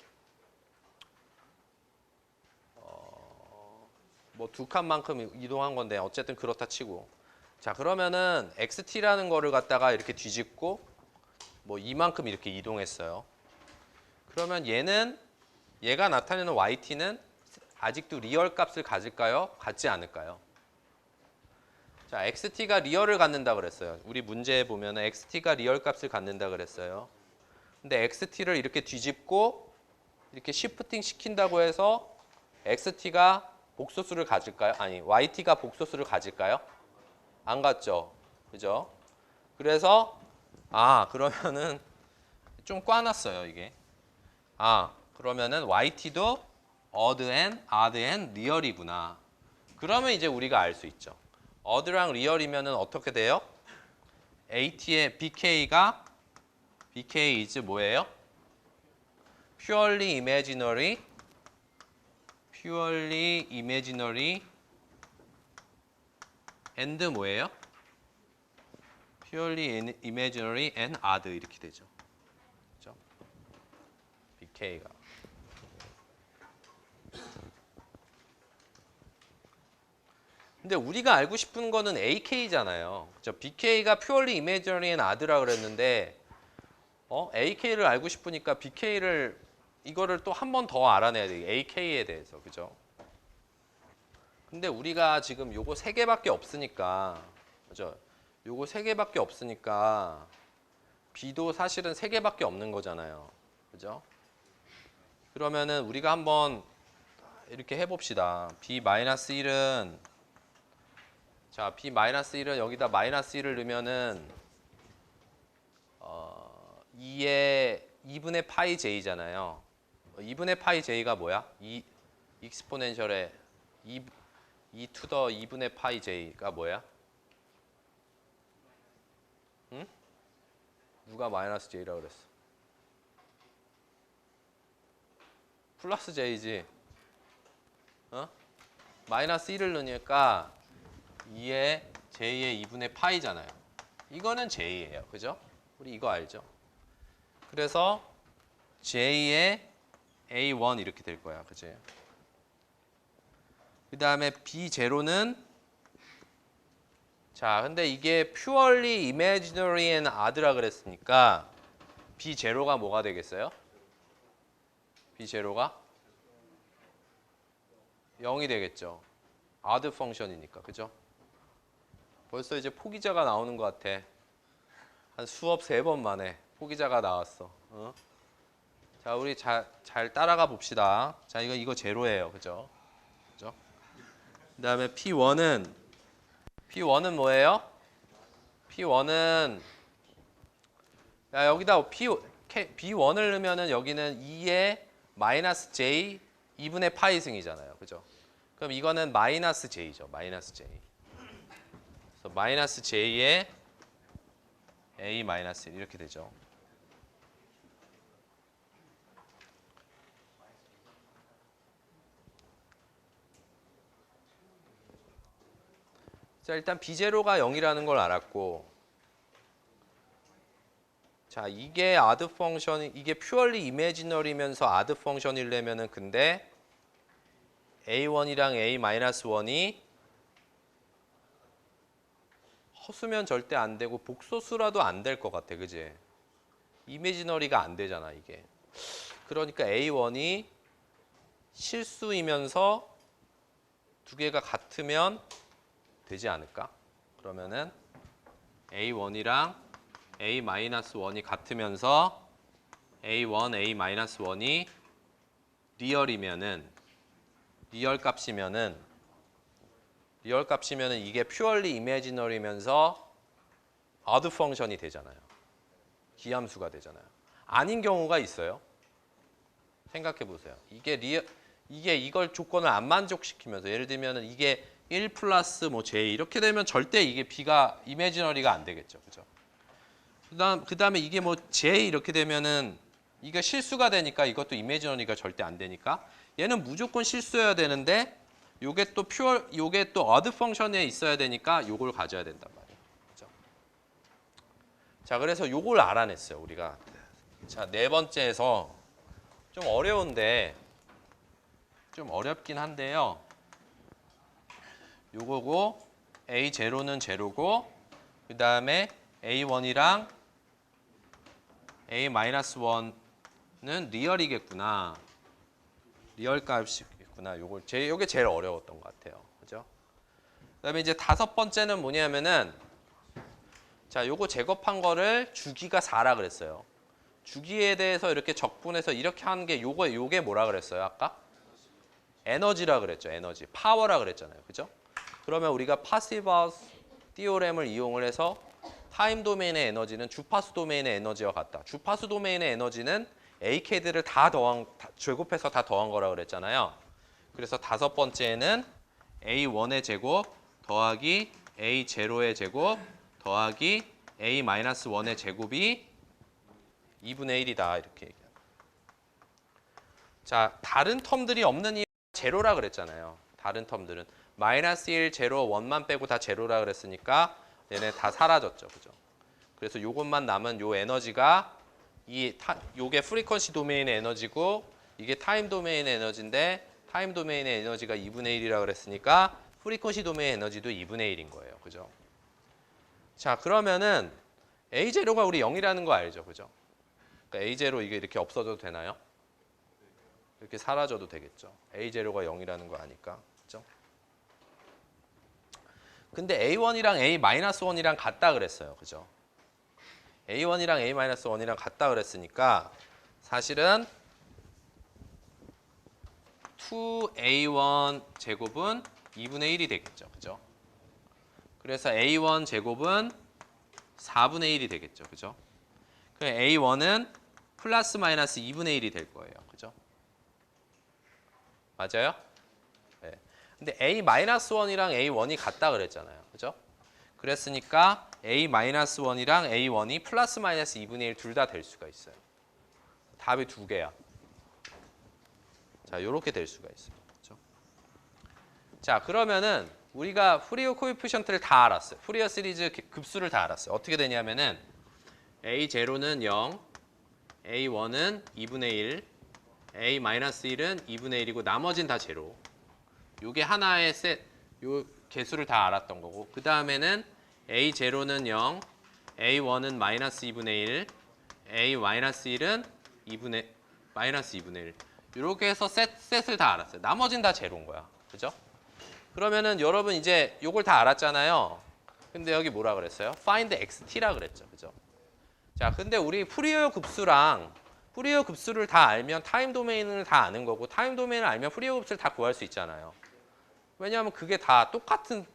뭐 두 칸만큼 이동한 건데 어쨌든 그렇다 치고, 자, 그러면은 XT라는 거를 갖다가 이렇게 뒤집고 뭐 이만큼 이렇게 이동했어요. 그러면 얘가 나타내는 YT는 아직도 리얼 값을 가질까요? 갖지 않을까요? 자, XT가 리얼을 갖는다 그랬어요. 우리 문제에 보면은 XT가 리얼 값을 갖는다 그랬어요. 근데 XT를 이렇게 뒤집고 이렇게 시프팅 시킨다고 해서 XT가 복소수를 가질까요? 아니, YT가 복소수를 가질까요? 안 갖죠. 그죠? 그래서 그러면은 좀 꽈놨어요, 이게. 그러면은 YT도 odd and 리얼이구나. 그러면 이제 우리가 알 수 있죠. odd랑 리얼이면은 어떻게 돼요? AT의 BK is 뭐예요? purely imaginary and 뭐예요? purely imaginary and odd 이렇게 되죠. 그렇죠? BK가. 근데 우리가 알고 싶은 거는 AK잖아요. 그렇죠? BK가 purely imaginary and odd라 그랬는데 AK를 알고 싶으니까 BK를 이거를 또 한 번 더 알아내야 돼. AK에 대해서. 그죠? 근데 우리가 지금 요거 세 개밖에 없으니까. 그죠? 요거 세 개밖에 없으니까 B도 사실은 세 개밖에 없는 거잖아요. 그죠? 그러면은 우리가 한번 이렇게 해 봅시다. B-1은 자, B-1은 여기다 -1을 넣으면은 2의 2분의 파이 j잖아요. 2분의 파이 j가 뭐야? 2 익스포넨셜의 2 to the 2분의 파이 j가 뭐야? 응? 누가 마이너스 j라고 그랬어? 플러스 j지. 마이너스 1을 넣으니까 2의 j의 2분의 파이잖아요. 이거는 j예요. 그죠? 우리 이거 알죠? 그래서 j의 a1 이렇게 될 거야. 그지? 그 다음에 b0는 자, 근데 이게 purely imaginary and odd라 그랬으니까 b0가 뭐가 되겠어요? b0가 0이 되겠죠. odd 펑션이니까. 그죠? 벌써 이제 포기자가 나오는 것 같아. 한 수업 3번 만에 포기자가 나왔어. 자, 우리 잘 따라가 봅시다. 자, 이거 제로예요. 그죠? 그죠? 그다음에 P1은 뭐예요? P1은 야, 여기다 B1을 넣으면은 여기는 2의 마이너스 J 2분의 파이 승이잖아요. 그죠? 그럼 이거는 마이너스 J죠. 마이너스 J. 그래서 마이너스 J의 A 마이너스 1 이렇게 되죠. 자, 일단 B0가 0이라는 걸 알았고, 자, 이게 odd 펑션이 이게 purely imaginary면서 odd 펑션이려면은 근데 A1이랑 A-1이 허수면 절대 안 되고 복소수라도 안 될 것 같아. 그지? imaginary가 안 되잖아, 이게. 그러니까 A1이 실수이면서 두 개가 같으면 되지 않을까? 그러면은 A1이랑 A-1이 같으면서 A1, A-1이 리얼이면은 리얼 값이면은 이게 purely imaginary면서 odd 펑션이 되잖아요. 기함수가 되잖아요. 아닌 경우가 있어요. 생각해 보세요. 이게 이걸 조건을 안 만족시키면서 예를 들면은 이게 1 플러스 뭐 j 이렇게 되면 절대 이게 b가 imaginary가 안 되겠죠. 그죠? 그다음에 이게 뭐 j 이렇게 되면은 이게 실수가 되니까 이것도 imaginary가 절대 안 되니까 얘는 무조건 실수여야 되는데 요게 또 odd 펑션에 있어야 되니까 요걸 가져야 된단 말이에요. 그죠? 자, 그래서 요걸 알아냈어요, 우리가. 자, 네 번째에서 좀 어려운데 좀 어렵긴 한데요. 요거고 A0는 제로고 그다음에 A1이랑 A-1는 리얼이겠구나. 리얼 값이겠구나. 요게 제일 어려웠던 것 같아요. 그죠? 그다음에 이제 다섯 번째는 뭐냐면은 자, 요거 제곱한 거를 주기가 4라 그랬어요. 주기에 대해서 이렇게 적분해서 이렇게 하는 게 요게 뭐라 그랬어요, 아까? 에너지라 그랬죠. 에너지. 파워라 그랬잖아요. 그죠? 그러면 우리가 파시버스 티오렘을 이용을 해서 타임 도메인의 에너지는 주파수 도메인의 에너지와 같다. 주파수 도메인의 에너지는 AK들을 제곱해서 다 더한 거라 그랬잖아요. 그래서 다섯 번째는 A1의 제곱 더하기 A0의 제곱 더하기 A-1의 제곱이 2분의 1이다. 이렇게 얘기합니다. 자, 다른 텀들이 없는 이유 제로라 그랬잖아요. 다른 텀들은 마이너스 1, 제로, 1만 빼고 다 제로라 그랬으니까 얘네 다 사라졌죠. 그죠? 그래서 요것만 남은 요 에너지가 요게 프리퀀시 도메인의 에너지고 이게 타임 도메인의 에너지인데 타임 도메인의 에너지가 2분의 1이라 그랬으니까 프리퀀시 도메인의 에너지도 2분의 1인 거예요. 그죠? 자, 그러면은 A0가 우리 0이라는 거 알죠? 그죠? 그러니까 A0 이게 이렇게 없어져도 되나요? 이렇게 사라져도 되겠죠. A0가 0이라는 거 아니까. 그죠? 근데 A1이랑 A-1이랑 같다 그랬어요. 그죠? A1이랑 A-1이랑 같다 그랬으니까 사실은 2A1 제곱은 2분의 1이 되겠죠. 그죠? 그래서 A1 제곱은 4분의 1이 되겠죠. 그죠? 그럼 A1은 플러스 마이너스 2분의 1이 될 거예요. 그죠? 맞아요? 네. 근데 A-1이랑 A1이 같다 그랬잖아요. 그죠? 그랬으니까 A-1이랑 A1이 플러스 마이너스 2분의 1 둘 다 될 수가 있어요. 답이 두 개야. 자, 요렇게 될 수가 있어요. 그죠? 자, 그러면은 우리가 프리어 코에피션트를 다 알았어요. 프리어 시리즈 급수를 다 알았어요. 어떻게 되냐면은 A0는 0, A1은 2분의 1, A-1은 2분의 1이고 나머지는 다 제로. 요게 하나의 요 개수를 다 알았던 거고 그 다음에는 A0는 0, A1은 마이너스 2분의 1, A-1은 2분의 마이너스 2분의 1 이렇게 해서 셋을 다 알았어요. 나머지는 다 제로인 거야. 그죠? 그러면은 여러분 이제 요걸 다 알았잖아요. 근데 여기 뭐라 그랬어요? find xt라 그랬죠. 그죠? 자, 근데 우리 푸리어 급수를 다 알면 타임 도메인을 다 아는 거고 타임 도메인을 알면 푸리어 급수를 다 구할 수 있잖아요. 왜냐하면 그게 다 똑같은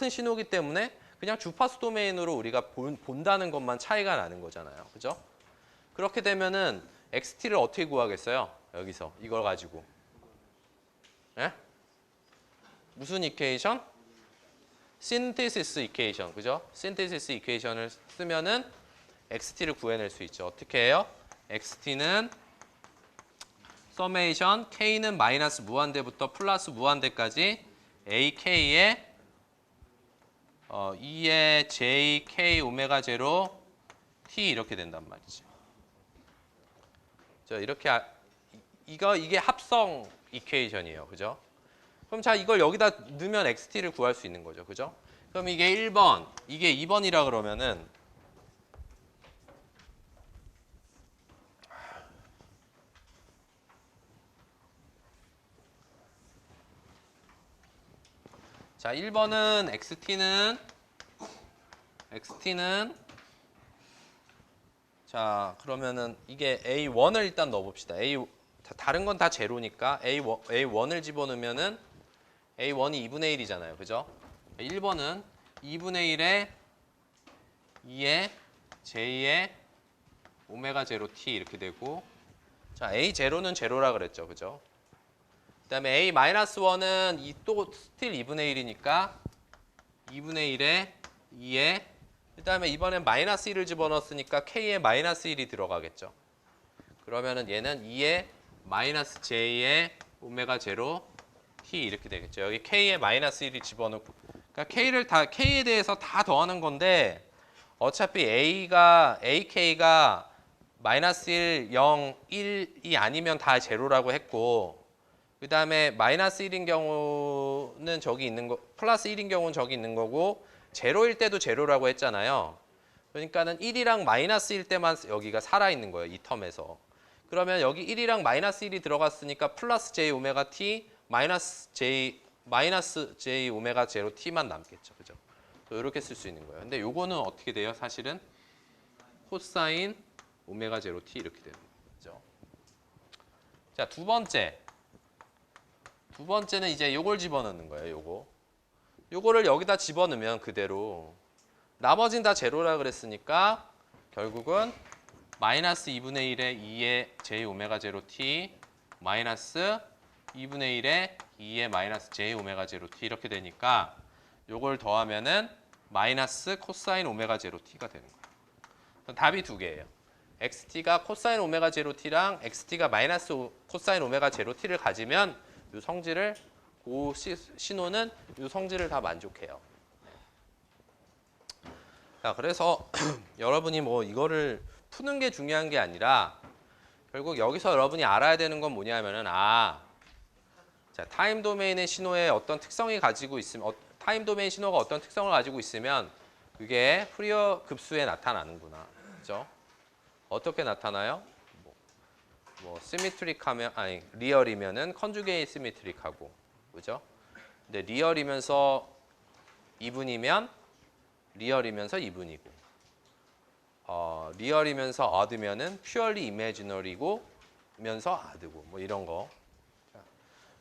신호기 때문에 그냥 주파수 도메인으로 우리가 본다는 것만 차이가 나는 거잖아요. 그죠? 그렇게 되면은 xt를 어떻게 구하겠어요? 여기서 이걸 가지고. 예? 무슨 이퀘이션? 신테시스 이퀘이션. 그죠? 신테시스 이퀘이션을 쓰면은 xt를 구해낼 수 있죠. 어떻게 해요? xt는 서메이션 k는 마이너스 무한대부터 플러스 무한대까지 ak의 2의 jk 오메가 제로 t 이렇게 된단 말이지. 자, 이렇게 이게 합성 이퀘이션이에요. 그죠? 그럼 자, 이걸 여기다 넣으면 xt를 구할 수 있는 거죠. 그죠? 그럼 이게 1번, 이게 2번이라 그러면은 자, 1번은 xt는 자, 그러면은 이게 a1을 일단 넣어 봅시다. 다른 건 다 제로니까 a1을 집어넣으면은 a1이 2분의 1이잖아요. 그죠? 1번은 2분의 1에 2의 j의 오메가 제로 t 이렇게 되고 자, a0는 제로라 그랬죠. 그죠? 그다음에 a-1은 또 스틸 2분의 1이니까 2분의 1에 2에 그다음에 이번엔 마이너스 1을 집어넣었으니까 k에 마이너스 1이 들어가겠죠. 그러면은 얘는 2에 마이너스 j의 오메가 제로 t 이렇게 되겠죠. 여기 k에 마이너스 1이 집어넣고 그러니까 k에 대해서 다 더하는 건데 어차피 ak가 마이너스 1, 0, 1이 아니면 다 제로라고 했고 그 다음에 마이너스 1인 경우는 저기 있는 거, 플러스 1인 경우는 저기 있는 거고 제로일 때도 제로라고 했잖아요. 그러니까는 1이랑 마이너스 1 때만 여기가 살아있는 거예요. 이 텀에서. 그러면 여기 1이랑 마이너스 1이 들어갔으니까 플러스 j 오메가 t 마이너스 j 오메가 제로 t만 남겠죠. 그죠? 이렇게 쓸 수 있는 거예요. 근데 요거는 어떻게 돼요? 사실은 코사인 오메가 제로 t 이렇게 되는 거죠. 자, 두 번째는 이제 요걸 집어넣는 거예요. 요거를 여기다 집어넣으면 그대로 나머지는 다 제로라 그랬으니까 결국은 마이너스 2분의 1에 2의 j 오메가 제로 t 마이너스 2분의 1에 2의 마이너스 j 오메가 제로 t 이렇게 되니까 요걸 더하면은 마이너스 코사인 오메가 제로 t가 되는 거예요. 답이 두 개예요. xt가 코사인 오메가 제로 t랑 xt가 마이너스 코사인 오메가 제로 t를 가지면 이 성질을 신호는 이 성질을 다 만족해요. 자, 그래서 여러분이 뭐 이거를 푸는 게 중요한 게 아니라 결국 여기서 여러분이 알아야 되는 건 뭐냐면은 자, 타임 도메인의 신호에 어떤 특성이 가지고 있으면 타임 도메인 신호가 어떤 특성을 가지고 있으면 그게 푸리어 급수에 나타나는구나. 그죠? 어떻게 나타나요? 뭐 시메트릭하면 아니 리얼이면은 컨주게이트 시메트릭하고 그죠? 근데 리얼이면서 이분이면 리얼이면서 이분이고 리얼이면서 어드면은 퓨어리 이미지너리고 면서 아드고 뭐 이런 거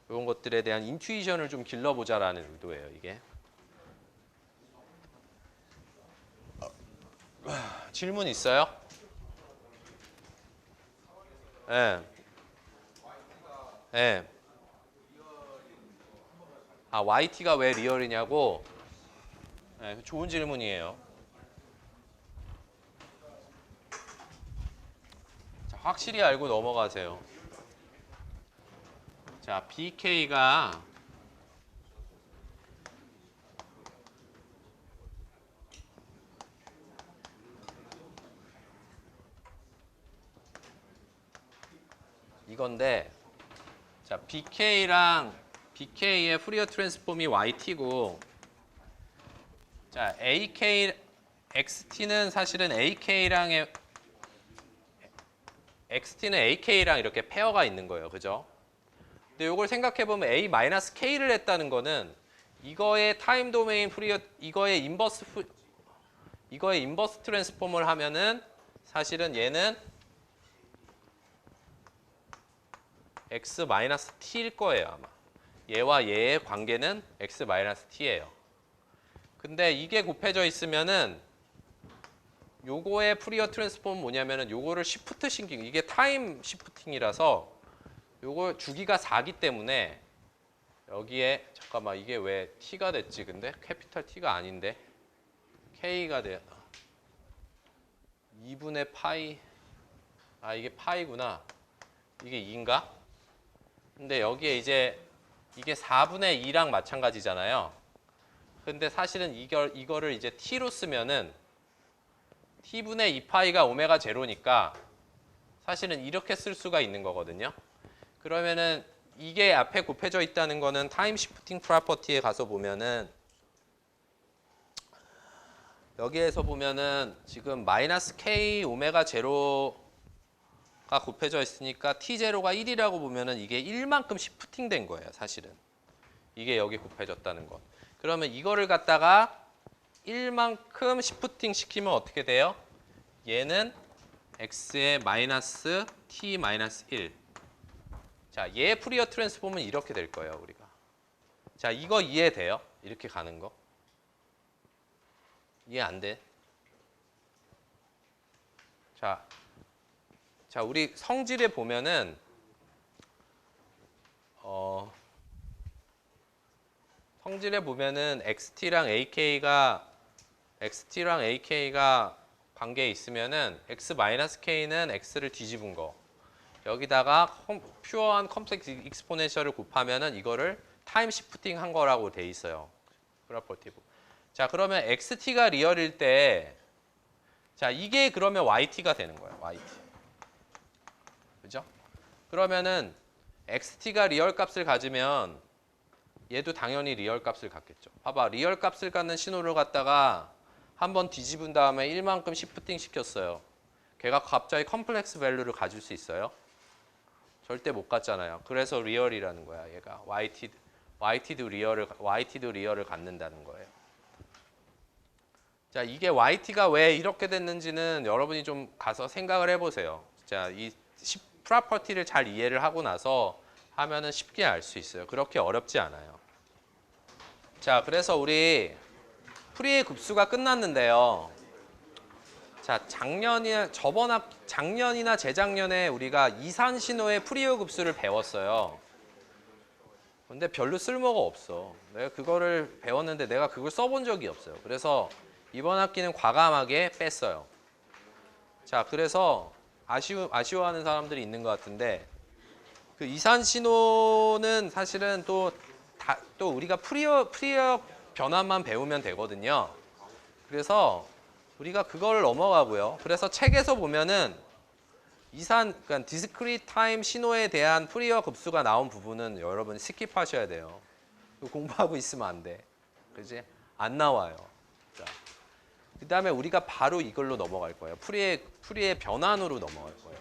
이런 것들에 대한 인투이션을 좀 길러보자라는 의도예요 이게. 질문 있어요? 예. 예. 아, YT가 왜 리얼이냐고? 예, 좋은 질문이에요. 자, 확실히 알고 넘어가세요. 자, BK가 이건데 자, BK의 푸리어 트랜스폼이 YT고 자, XT는 사실은 XT는 AK랑 이렇게 페어가 있는 거예요. 그죠? 근데 이걸 생각해 보면 A-K를 했다는 거는 이거의 타임 도메인 이거의 인버스 트랜스폼을 하면은 사실은 얘는 X-T일 거예요, 아마. 얘와 얘의 관계는 X-T예요. 근데 이게 곱해져 있으면은 요거의 푸리어 트랜스폼은 뭐냐면은 요거를 시프트 신기고 이게 타임 시프팅이라서 요거 주기가 4기 때문에 여기에 잠깐만 이게 왜 T가 됐지 근데 캐피탈 T가 아닌데 K가 돼 2분의 파이 아 이게 파이구나 이게 2인가? 근데 여기에 이제 이게 4분의 2랑 마찬가지잖아요. 근데 사실은 이거를 이제 T로 쓰면은 T분의 2파이가 오메가 제로니까 사실은 이렇게 쓸 수가 있는 거거든요. 그러면은 이게 앞에 곱해져 있다는 거는 타임 시프팅 프로퍼티에 가서 보면은 여기에서 보면은 지금 마이너스 K 오메가 제로가 곱해져 있으니까 T0가 1이라고 보면은 이게 1만큼 시프팅 된 거예요, 사실은. 이게 여기 곱해졌다는 건. 그러면 이거를 갖다가 1만큼 시프팅 시키면 어떻게 돼요? 얘는 x의 마이너스 t 마이너스 1. 자, 얘 푸리어 트랜스폼은 이렇게 될 거예요, 우리가. 자, 이거 이해돼요? 이렇게 가는 거. 이해 안 돼? 자, 우리 성질에 보면은 성질에 보면은 XT랑 AK가 관계에 있으면은 X-K는 X를 뒤집은 거. 여기다가 퓨어한 컴플렉스 익스포넨셜을 곱하면은 이거를 타임 시프팅 한 거라고 돼 있어요. 프로퍼티브. 자, 그러면 XT가 리얼일 때 자, 이게 그러면 YT가 되는 거예요. YT. 그죠? 그러면은 XT가 리얼 값을 가지면 얘도 당연히 리얼 값을 갖겠죠. 봐봐. 리얼 값을 갖는 신호를 갖다가 한번 뒤집은 다음에 1만큼 시프팅 시켰어요. 걔가 갑자기 컴플렉스 밸류를 가질 수 있어요? 절대 못 갖잖아요. 그래서 리얼이라는 거야. 얘가 YT도 리얼을 갖는다는 거예요. 자, 이게 YT가 왜 이렇게 됐는지는 여러분이 좀 가서 생각을 해보세요. 자, 이 프로퍼티를 잘 이해를 하고 나서 하면은 쉽게 알 수 있어요. 그렇게 어렵지 않아요. 자, 그래서 우리 프리의 급수가 끝났는데요. 자, 작년이나 재작년에 우리가 이산 신호의 프리어 급수를 배웠어요. 근데 별로 쓸모가 없어. 내가 그거를 배웠는데 내가 그걸 써본 적이 없어요. 그래서 이번 학기는 과감하게 뺐어요. 자, 그래서 아쉬워하는 사람들이 있는 것 같은데 그 이산 신호는 사실은 또 우리가 프리어 변환만 배우면 되거든요. 그래서 우리가 그걸 넘어가고요. 그래서 책에서 보면은 그러니까 디스크리트 타임 신호에 대한 프리어 급수가 나온 부분은 여러분 스킵하셔야 돼요. 공부하고 있으면 안 돼. 그지? 안 나와요. 자, 그 다음에 우리가 바로 이걸로 넘어갈 거예요. 풀이의 변환으로 넘어갈 거예요.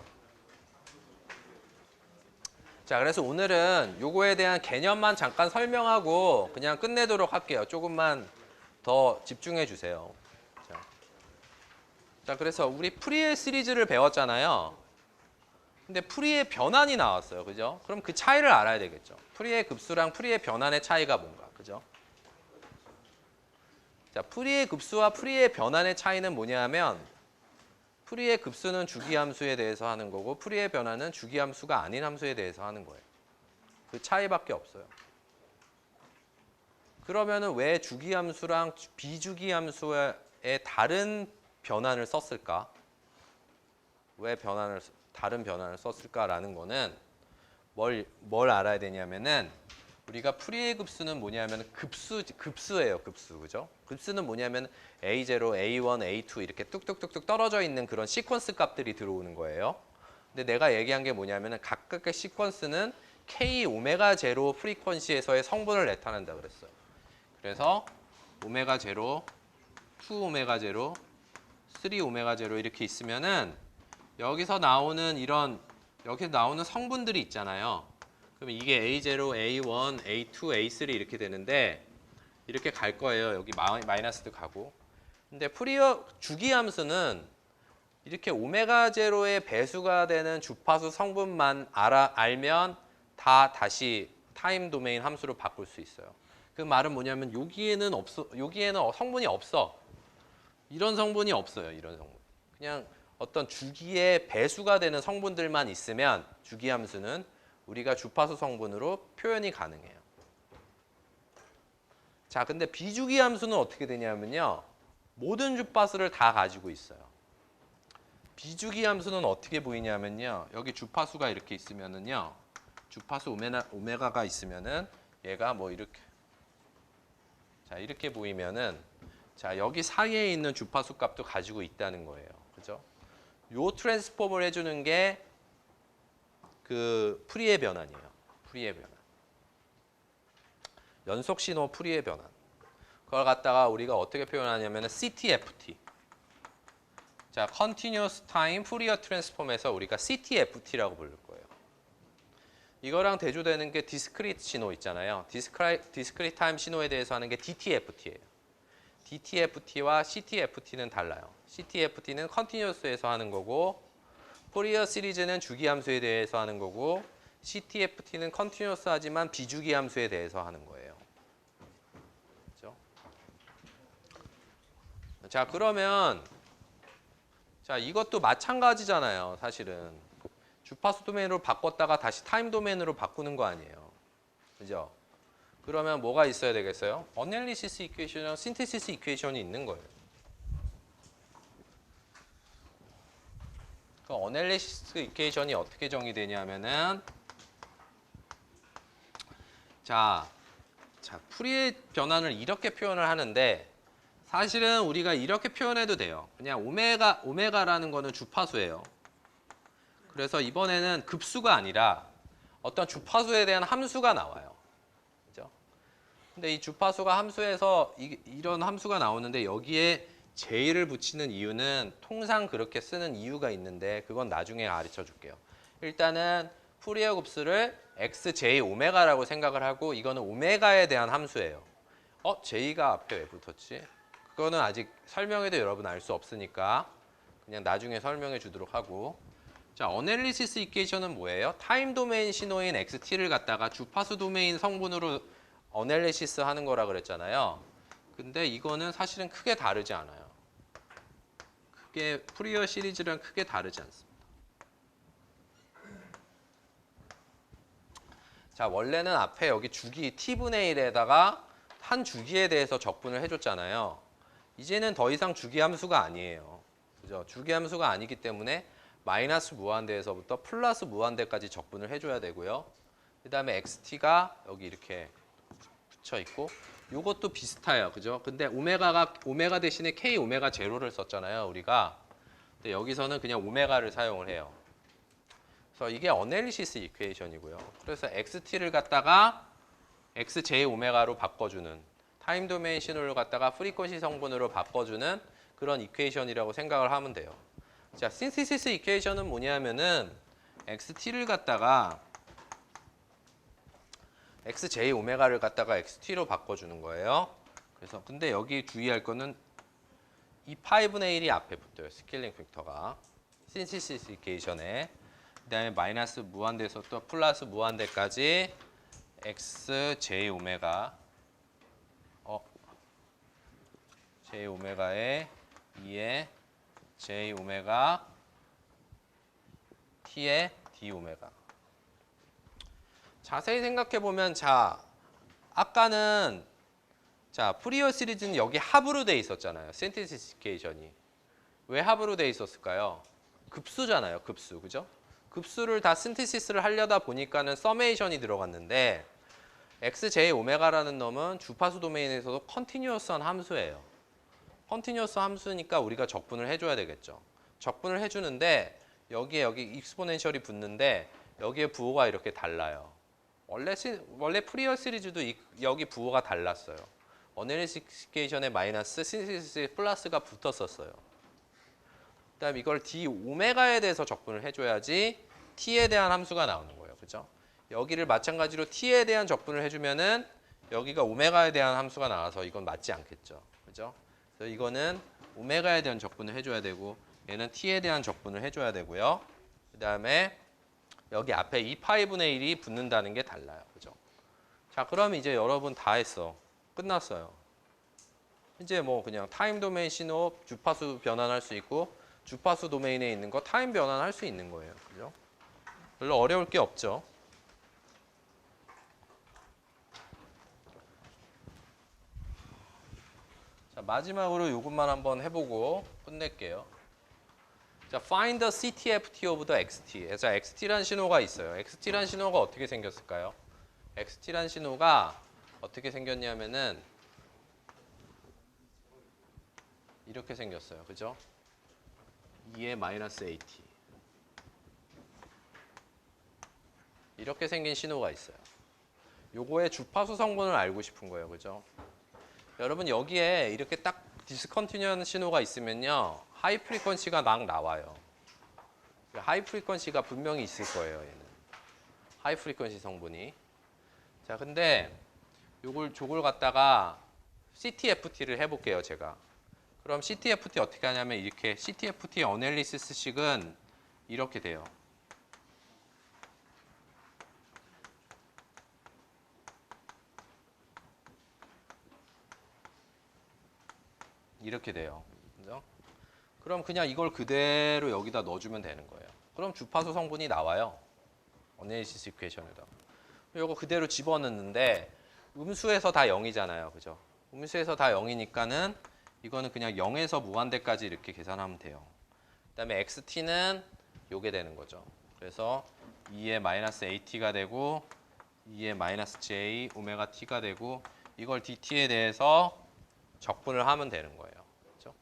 자, 그래서 오늘은 요거에 대한 개념만 잠깐 설명하고 그냥 끝내도록 할게요. 조금만 더 집중해 주세요. 자, 그래서 우리 풀이의 시리즈를 배웠잖아요. 근데 풀이의 변환이 나왔어요. 그죠? 그럼 그 차이를 알아야 되겠죠. 풀이의 급수랑 풀이의 변환의 차이가 뭔가. 그죠? 자, 풀이의 급수와 풀이의 변환의 차이는 뭐냐면 풀이의 급수는 주기함수에 대해서 하는 거고 풀이의 변환은 주기함수가 아닌 함수에 대해서 하는 거예요. 그 차이밖에 없어요. 그러면은 왜 주기함수랑 비주기함수의 다른 변환을 썼을까? 왜 다른 변환을 썼을까라는 거는 뭘 알아야 되냐면은 우리가 풀이의 급수는 뭐냐면 급수예요. 급수. 그죠? 급수는 뭐냐면 A0, A1, A2 이렇게 뚝뚝뚝뚝 떨어져 있는 그런 시퀀스 값들이 들어오는 거예요. 근데 내가 얘기한 게 뭐냐면은 각각의 시퀀스는 K 오메가 제로 프리퀀시에서의 성분을 나타낸다 그랬어요. 그래서 오메가 제로, 2 오메가 제로, 3 오메가 제로 이렇게 있으면은 여기서 나오는 성분들이 있잖아요. 그럼 이게 A0, A1, A2, A3 이렇게 되는데 이렇게 갈 거예요. 여기 마이너스도 가고. 근데 주기함수는 이렇게 오메가 제로의 배수가 되는 주파수 성분만 알면 다시 타임 도메인 함수로 바꿀 수 있어요. 그 말은 뭐냐면 여기에는 성분이 없어. 이런 성분이 없어요. 이런 성분. 그냥 어떤 주기의 배수가 되는 성분들만 있으면 주기함수는 우리가 주파수 성분으로 표현이 가능해요. 자, 근데 비주기함수는 어떻게 되냐면요. 모든 주파수를 다 가지고 있어요. 비주기함수는 어떻게 보이냐면요. 여기 주파수가 이렇게 있으면은요. 주파수 오메가가 있으면은 얘가 뭐 이렇게 자, 이렇게 보이면은 자, 여기 사이에 있는 주파수 값도 가지고 있다는 거예요. 그죠? 요 트랜스폼을 해주는 게 그 풀이의 변환이에요. 풀이의 변환. 연속 신호 풀이의 변환. 그걸 갖다가 우리가 어떻게 표현하냐면 CTFT. 자, Continuous Time Fourier Transform에서 우리가 CTFT라고 부를 거예요. 이거랑 대조되는 게 디스크리트 신호 있잖아요. 디스크리트 타임 신호에 대해서 하는 게 DTFT예요. DTFT와 CTFT는 달라요. CTFT는 컨티뉴어스에서 하는 거고 포리어 시리즈는 주기함수에 대해서 하는 거고 CTFT는 컨티뉴어스 하지만 비주기함수에 대해서 하는 거예요. 그렇죠? 자, 그러면 자, 이것도 마찬가지잖아요. 사실은 주파수 도메인으로 바꿨다가 다시 타임 도메인으로 바꾸는 거 아니에요. 그죠? 그러면 뭐가 있어야 되겠어요? 어널리시스 이퀘이션이랑 신테시스 이퀘이션이 있는 거예요. 그 어널리시스 이퀘이션이 어떻게 정의되냐면은 자, 풀이의 변환을 이렇게 표현을 하는데 사실은 우리가 이렇게 표현해도 돼요. 그냥 오메가라는 거는 주파수예요. 그래서 이번에는 급수가 아니라 어떤 주파수에 대한 함수가 나와요. 그죠? 근데 이 주파수가 함수에서 이런 함수가 나오는데 여기에 J를 붙이는 이유는 통상 그렇게 쓰는 이유가 있는데 그건 나중에 가르쳐 줄게요. 일단은 푸리어 급수를 XJ 오메가라고 생각을 하고 이거는 오메가에 대한 함수예요. J가 앞에 왜 붙었지? 그거는 아직 설명해도 여러분 알 수 없으니까 그냥 나중에 설명해 주도록 하고 자, 어널리시스 이퀘이션은 뭐예요? 타임 도메인 신호인 XT를 갖다가 주파수 도메인 성분으로 어널리시스 하는 거라 그랬잖아요. 근데 이거는 사실은 크게 다르지 않아요. 푸리어 시리즈랑 크게 다르지 않습니다. 자, 원래는 앞에 여기 주기 t분의 1에다가 한 주기에 대해서 적분을 해줬잖아요. 이제는 더 이상 주기 함수가 아니에요. 그죠? 주기 함수가 아니기 때문에 마이너스 무한대에서부터 플러스 무한대까지 적분을 해줘야 되고요. 그 다음에 xt가 여기 이렇게 붙여 있고 요것도 비슷해요. 그죠? 근데 오메가 대신에 k 오메가 제로를 썼잖아요. 우리가. 근데 여기서는 그냥 오메가를 사용을 해요. 그래서 이게 어널리시스 이퀘이션이고요. 그래서 xt를 갖다가 xj 오메가로 바꿔주는 타임 도메인 신호를 갖다가 프리퀀시 성분으로 바꿔주는 그런 이퀘이션이라고 생각을 하면 돼요. 자, 신시시스 이퀘이션은 뭐냐면은 xt를 갖다가 xj 오메가를 갖다가 xt로 바꿔주는 거예요. 그래서 근데 여기 주의할 거는 이 5분의 1이 앞에 붙어요. 스케일링 팩터가 신시시스 이퀘이션에. 그다음에 마이너스 무한대에서 또 플러스 무한대까지 xj 오메가 j 오메가에 2의 j 오메가 t의 d 오메가. 자세히 생각해 보면 자 아까는 자 푸리어 시리즈는 여기 합으로 돼 있었잖아요. 신시시스 이퀘이션이 왜 합으로 돼 있었을까요? 급수잖아요. 급수 그죠? 급수를 다 신시시스를 하려다 보니까는 서메이션이 들어갔는데 xj 오메가라는 놈은 주파수 도메인에서도 컨티뉴어스한 함수예요. 컨티뉴어스 함수니까 우리가 적분을 해줘야 되겠죠. 적분을 해주는데 여기 익스포넨셜이 붙는데 여기에 부호가 이렇게 달라요. 원래 푸리어 시리즈도 여기 부호가 달랐어요. 어널리시케이션에 마이너스 신시시스 플러스가 붙었었어요. 그다음에 이걸 d 오메가에 대해서 적분을 해줘야지 t에 대한 함수가 나오는 거예요. 그죠? 여기를 마찬가지로 t에 대한 적분을 해주면은 여기가 오메가에 대한 함수가 나와서 이건 맞지 않겠죠. 그죠? 그래서 이거는 오메가에 대한 적분을 해줘야 되고 얘는 t에 대한 적분을 해줘야 되고요. 그 다음에 여기 앞에 이 파이분의 1이 붙는다는 게 달라요. 그죠? 자, 그럼 이제 여러분 다 했어. 끝났어요. 이제 뭐 그냥 타임 도메인 신호 주파수 변환할 수 있고 주파수 도메인에 있는 거 타임 변환할 수 있는 거예요. 그죠? 별로 어려울 게 없죠. 자, 마지막으로 이것만 한번 해보고 끝낼게요. 자, find the CTFT of the XT. 자, XT란 신호가 있어요. XT란 신호가 어떻게 생겼을까요? XT란 신호가 어떻게 생겼냐면은 이렇게 생겼어요. 그죠? 2의 마이너스 AT. 이렇게 생긴 신호가 있어요. 요거의 주파수 성분을 알고 싶은 거예요. 그죠? 여러분 여기에 이렇게 딱 디스컨티뉴한 신호가 있으면요. 하이 프리퀀시가 막 나와요. 하이 프리퀀시가 분명히 있을 거예요. 얘는. 하이 프리퀀시 성분이. 자, 근데 저걸 갖다가 CTFT를 해볼게요. 제가. 그럼 CTFT 어떻게 하냐면 이렇게 CTFT 어널리시스식은 이렇게 돼요. 이렇게 돼요. 그죠? 그럼 그냥 이걸 그대로 여기다 넣어주면 되는 거예요. 그럼 주파수 성분이 나와요. 어널리시스 이퀘이션에다. 이거 그대로 집어넣는데 음수에서 다 0이잖아요. 그죠? 음수에서 다 0이니까는 이거는 그냥 0에서 무한대까지 이렇게 계산하면 돼요. 그다음에 XT는 요게 되는 거죠. 그래서 2의 마이너스 AT가 되고 2의 마이너스 J 오메가 T가 되고 이걸 DT에 대해서 적분을 하면 되는 거예요. 그렇죠?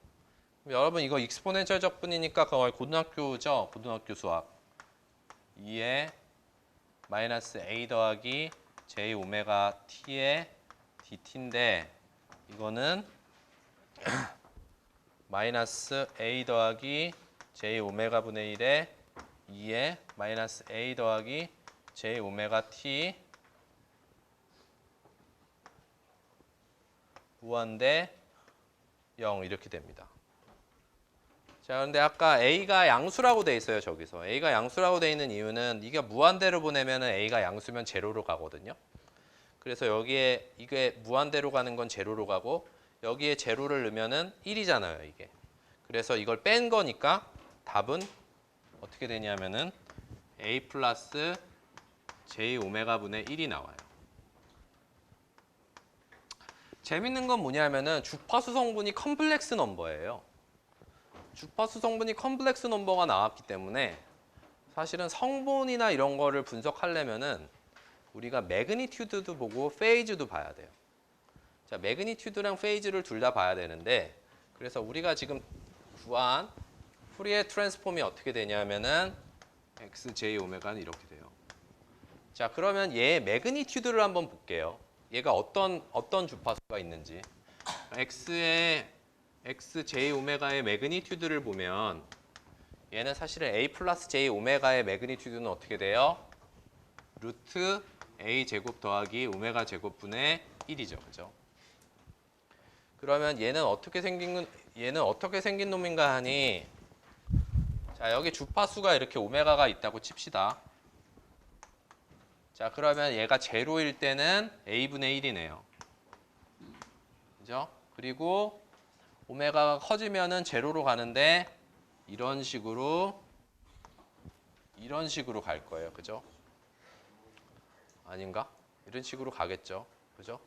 여러분 이거 익스포넨셜 적분이니까 거의 고등학교죠. 고등학교 수학. 2의 마이너스 A 더하기 J 오메가 T의 DT인데 이거는 마이너스 A 더하기 J 오메가 분의 1에 2의 마이너스 A 더하기 J 오메가 T 무한대 0 이렇게 됩니다. 자, 그런데 아까 A가 양수라고 돼 있어요. 저기서 A가 양수라고 돼 있는 이유는 이게 무한대로 보내면 A가 양수면 제로로 가거든요. 그래서 여기에 이게 무한대로 가는 건 제로로 가고 여기에 제로를 넣으면은 1이잖아요, 이게. 그래서 이걸 뺀 거니까 답은 어떻게 되냐면은 A 플러스 J 오메가 분의 1이 나와요. 재밌는 건 뭐냐면은 주파수 성분이 컴플렉스 넘버예요. 주파수 성분이 컴플렉스 넘버가 나왔기 때문에 사실은 성분이나 이런 거를 분석하려면은 우리가 매그니튜드도 보고 페이즈도 봐야 돼요. 자, 매그니튜드랑 페이즈를 둘 다 봐야 되는데 그래서 우리가 지금 구한 푸리에 트랜스폼이 어떻게 되냐면은 xj 오메가는 이렇게 돼요. 자, 그러면 얘 매그니튜드를 한번 볼게요. 얘가 어떤 주파수가 있는지. xj 오메가의 매그니튜드를 보면 얘는 사실은 a 플러스 j 오메가의 매그니튜드는 어떻게 돼요? 루트 a 제곱 더하기 오메가 제곱분의 1이죠. 그죠? 그러면 얘는 어떻게 생긴 놈인가 하니, 자, 여기 주파수가 이렇게 오메가가 있다고 칩시다. 자, 그러면 얘가 제로일 때는 a분의 1이네요. 그죠? 그리고 오메가가 커지면은 제로로 가는데 이런 식으로 갈 거예요. 그죠? 아닌가? 이런 식으로 가겠죠. 그죠?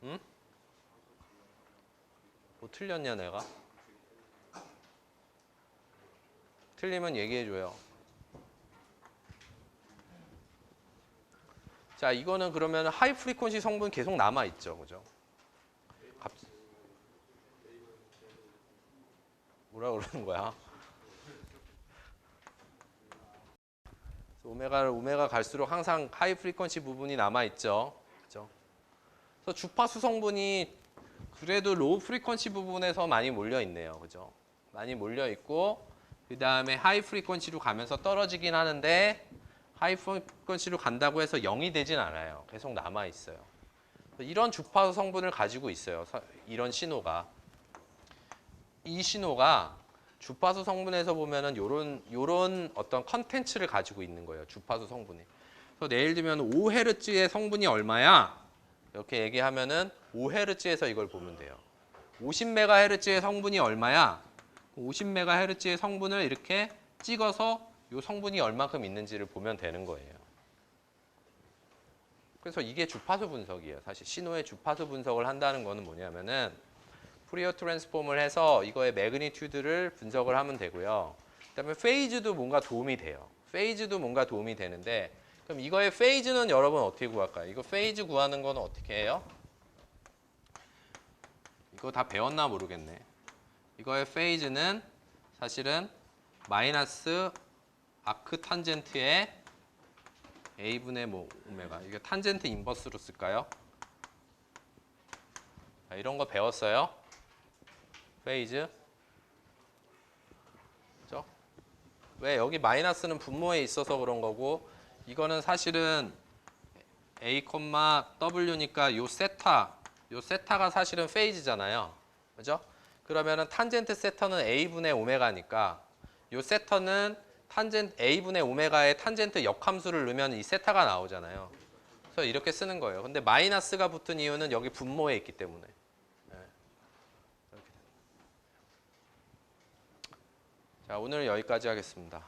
응? 뭐 틀렸냐 내가? 틀리면 얘기해줘요. 자, 이거는 그러면 하이 프리퀀시 성분 계속 남아있죠. 그죠? 뭐라 그러는 거야? 오메가 갈수록 항상 하이 프리퀀시 부분이 남아있죠. 그죠? 그래서 주파수 성분이 그래도 로우 프리퀀시 부분에서 많이 몰려있네요. 그죠? 많이 몰려있고, 그 다음에 하이 프리퀀시로 가면서 떨어지긴 하는데, 하이 프리퀀시로 간다고 해서 0이 되진 않아요. 계속 남아있어요. 이런 주파수 성분을 가지고 있어요. 이런 신호가. 이 신호가 주파수 성분에서 보면은 요런 어떤 컨텐츠를 가지고 있는 거예요. 주파수 성분이. 그래서 예를 들면 5Hz의 성분이 얼마야? 이렇게 얘기하면은 5Hz에서 이걸 보면 돼요. 50MHz의 성분이 얼마야? 50MHz의 성분을 이렇게 찍어서 요 성분이 얼마큼 있는지를 보면 되는 거예요. 그래서 이게 주파수 분석이에요. 사실 신호의 주파수 분석을 한다는 거는 뭐냐면은 푸리어 트랜스폼을 해서 이거의 매그니튜드를 분석을 하면 되고요. 그다음에 페이즈도 뭔가 도움이 돼요. 페이즈도 뭔가 도움이 되는데, 그럼 이거의 페이즈는 여러분 어떻게 구할까요? 이거 페이즈 구하는 거는 어떻게 해요? 이거 다 배웠나 모르겠네. 이거의 페이즈는 사실은 마이너스 아크 탄젠트의 a분의 뭐 오메가. 이게 탄젠트 인버스로 쓸까요? 자, 이런 거 배웠어요? 페이즈. 그죠? 왜 여기 마이너스는 분모에 있어서 그런 거고, 이거는 사실은 a, w니까 요 세타가 사실은 페이즈잖아요. 그죠? 그러면은 탄젠트 세터는 a분의 오메가니까 요 세터는 a분의 오메가의 탄젠트 역함수를 넣으면 이 세타가 나오잖아요. 그래서 이렇게 쓰는 거예요. 근데 마이너스가 붙은 이유는 여기 분모에 있기 때문에. 네. 자, 오늘 여기까지 하겠습니다.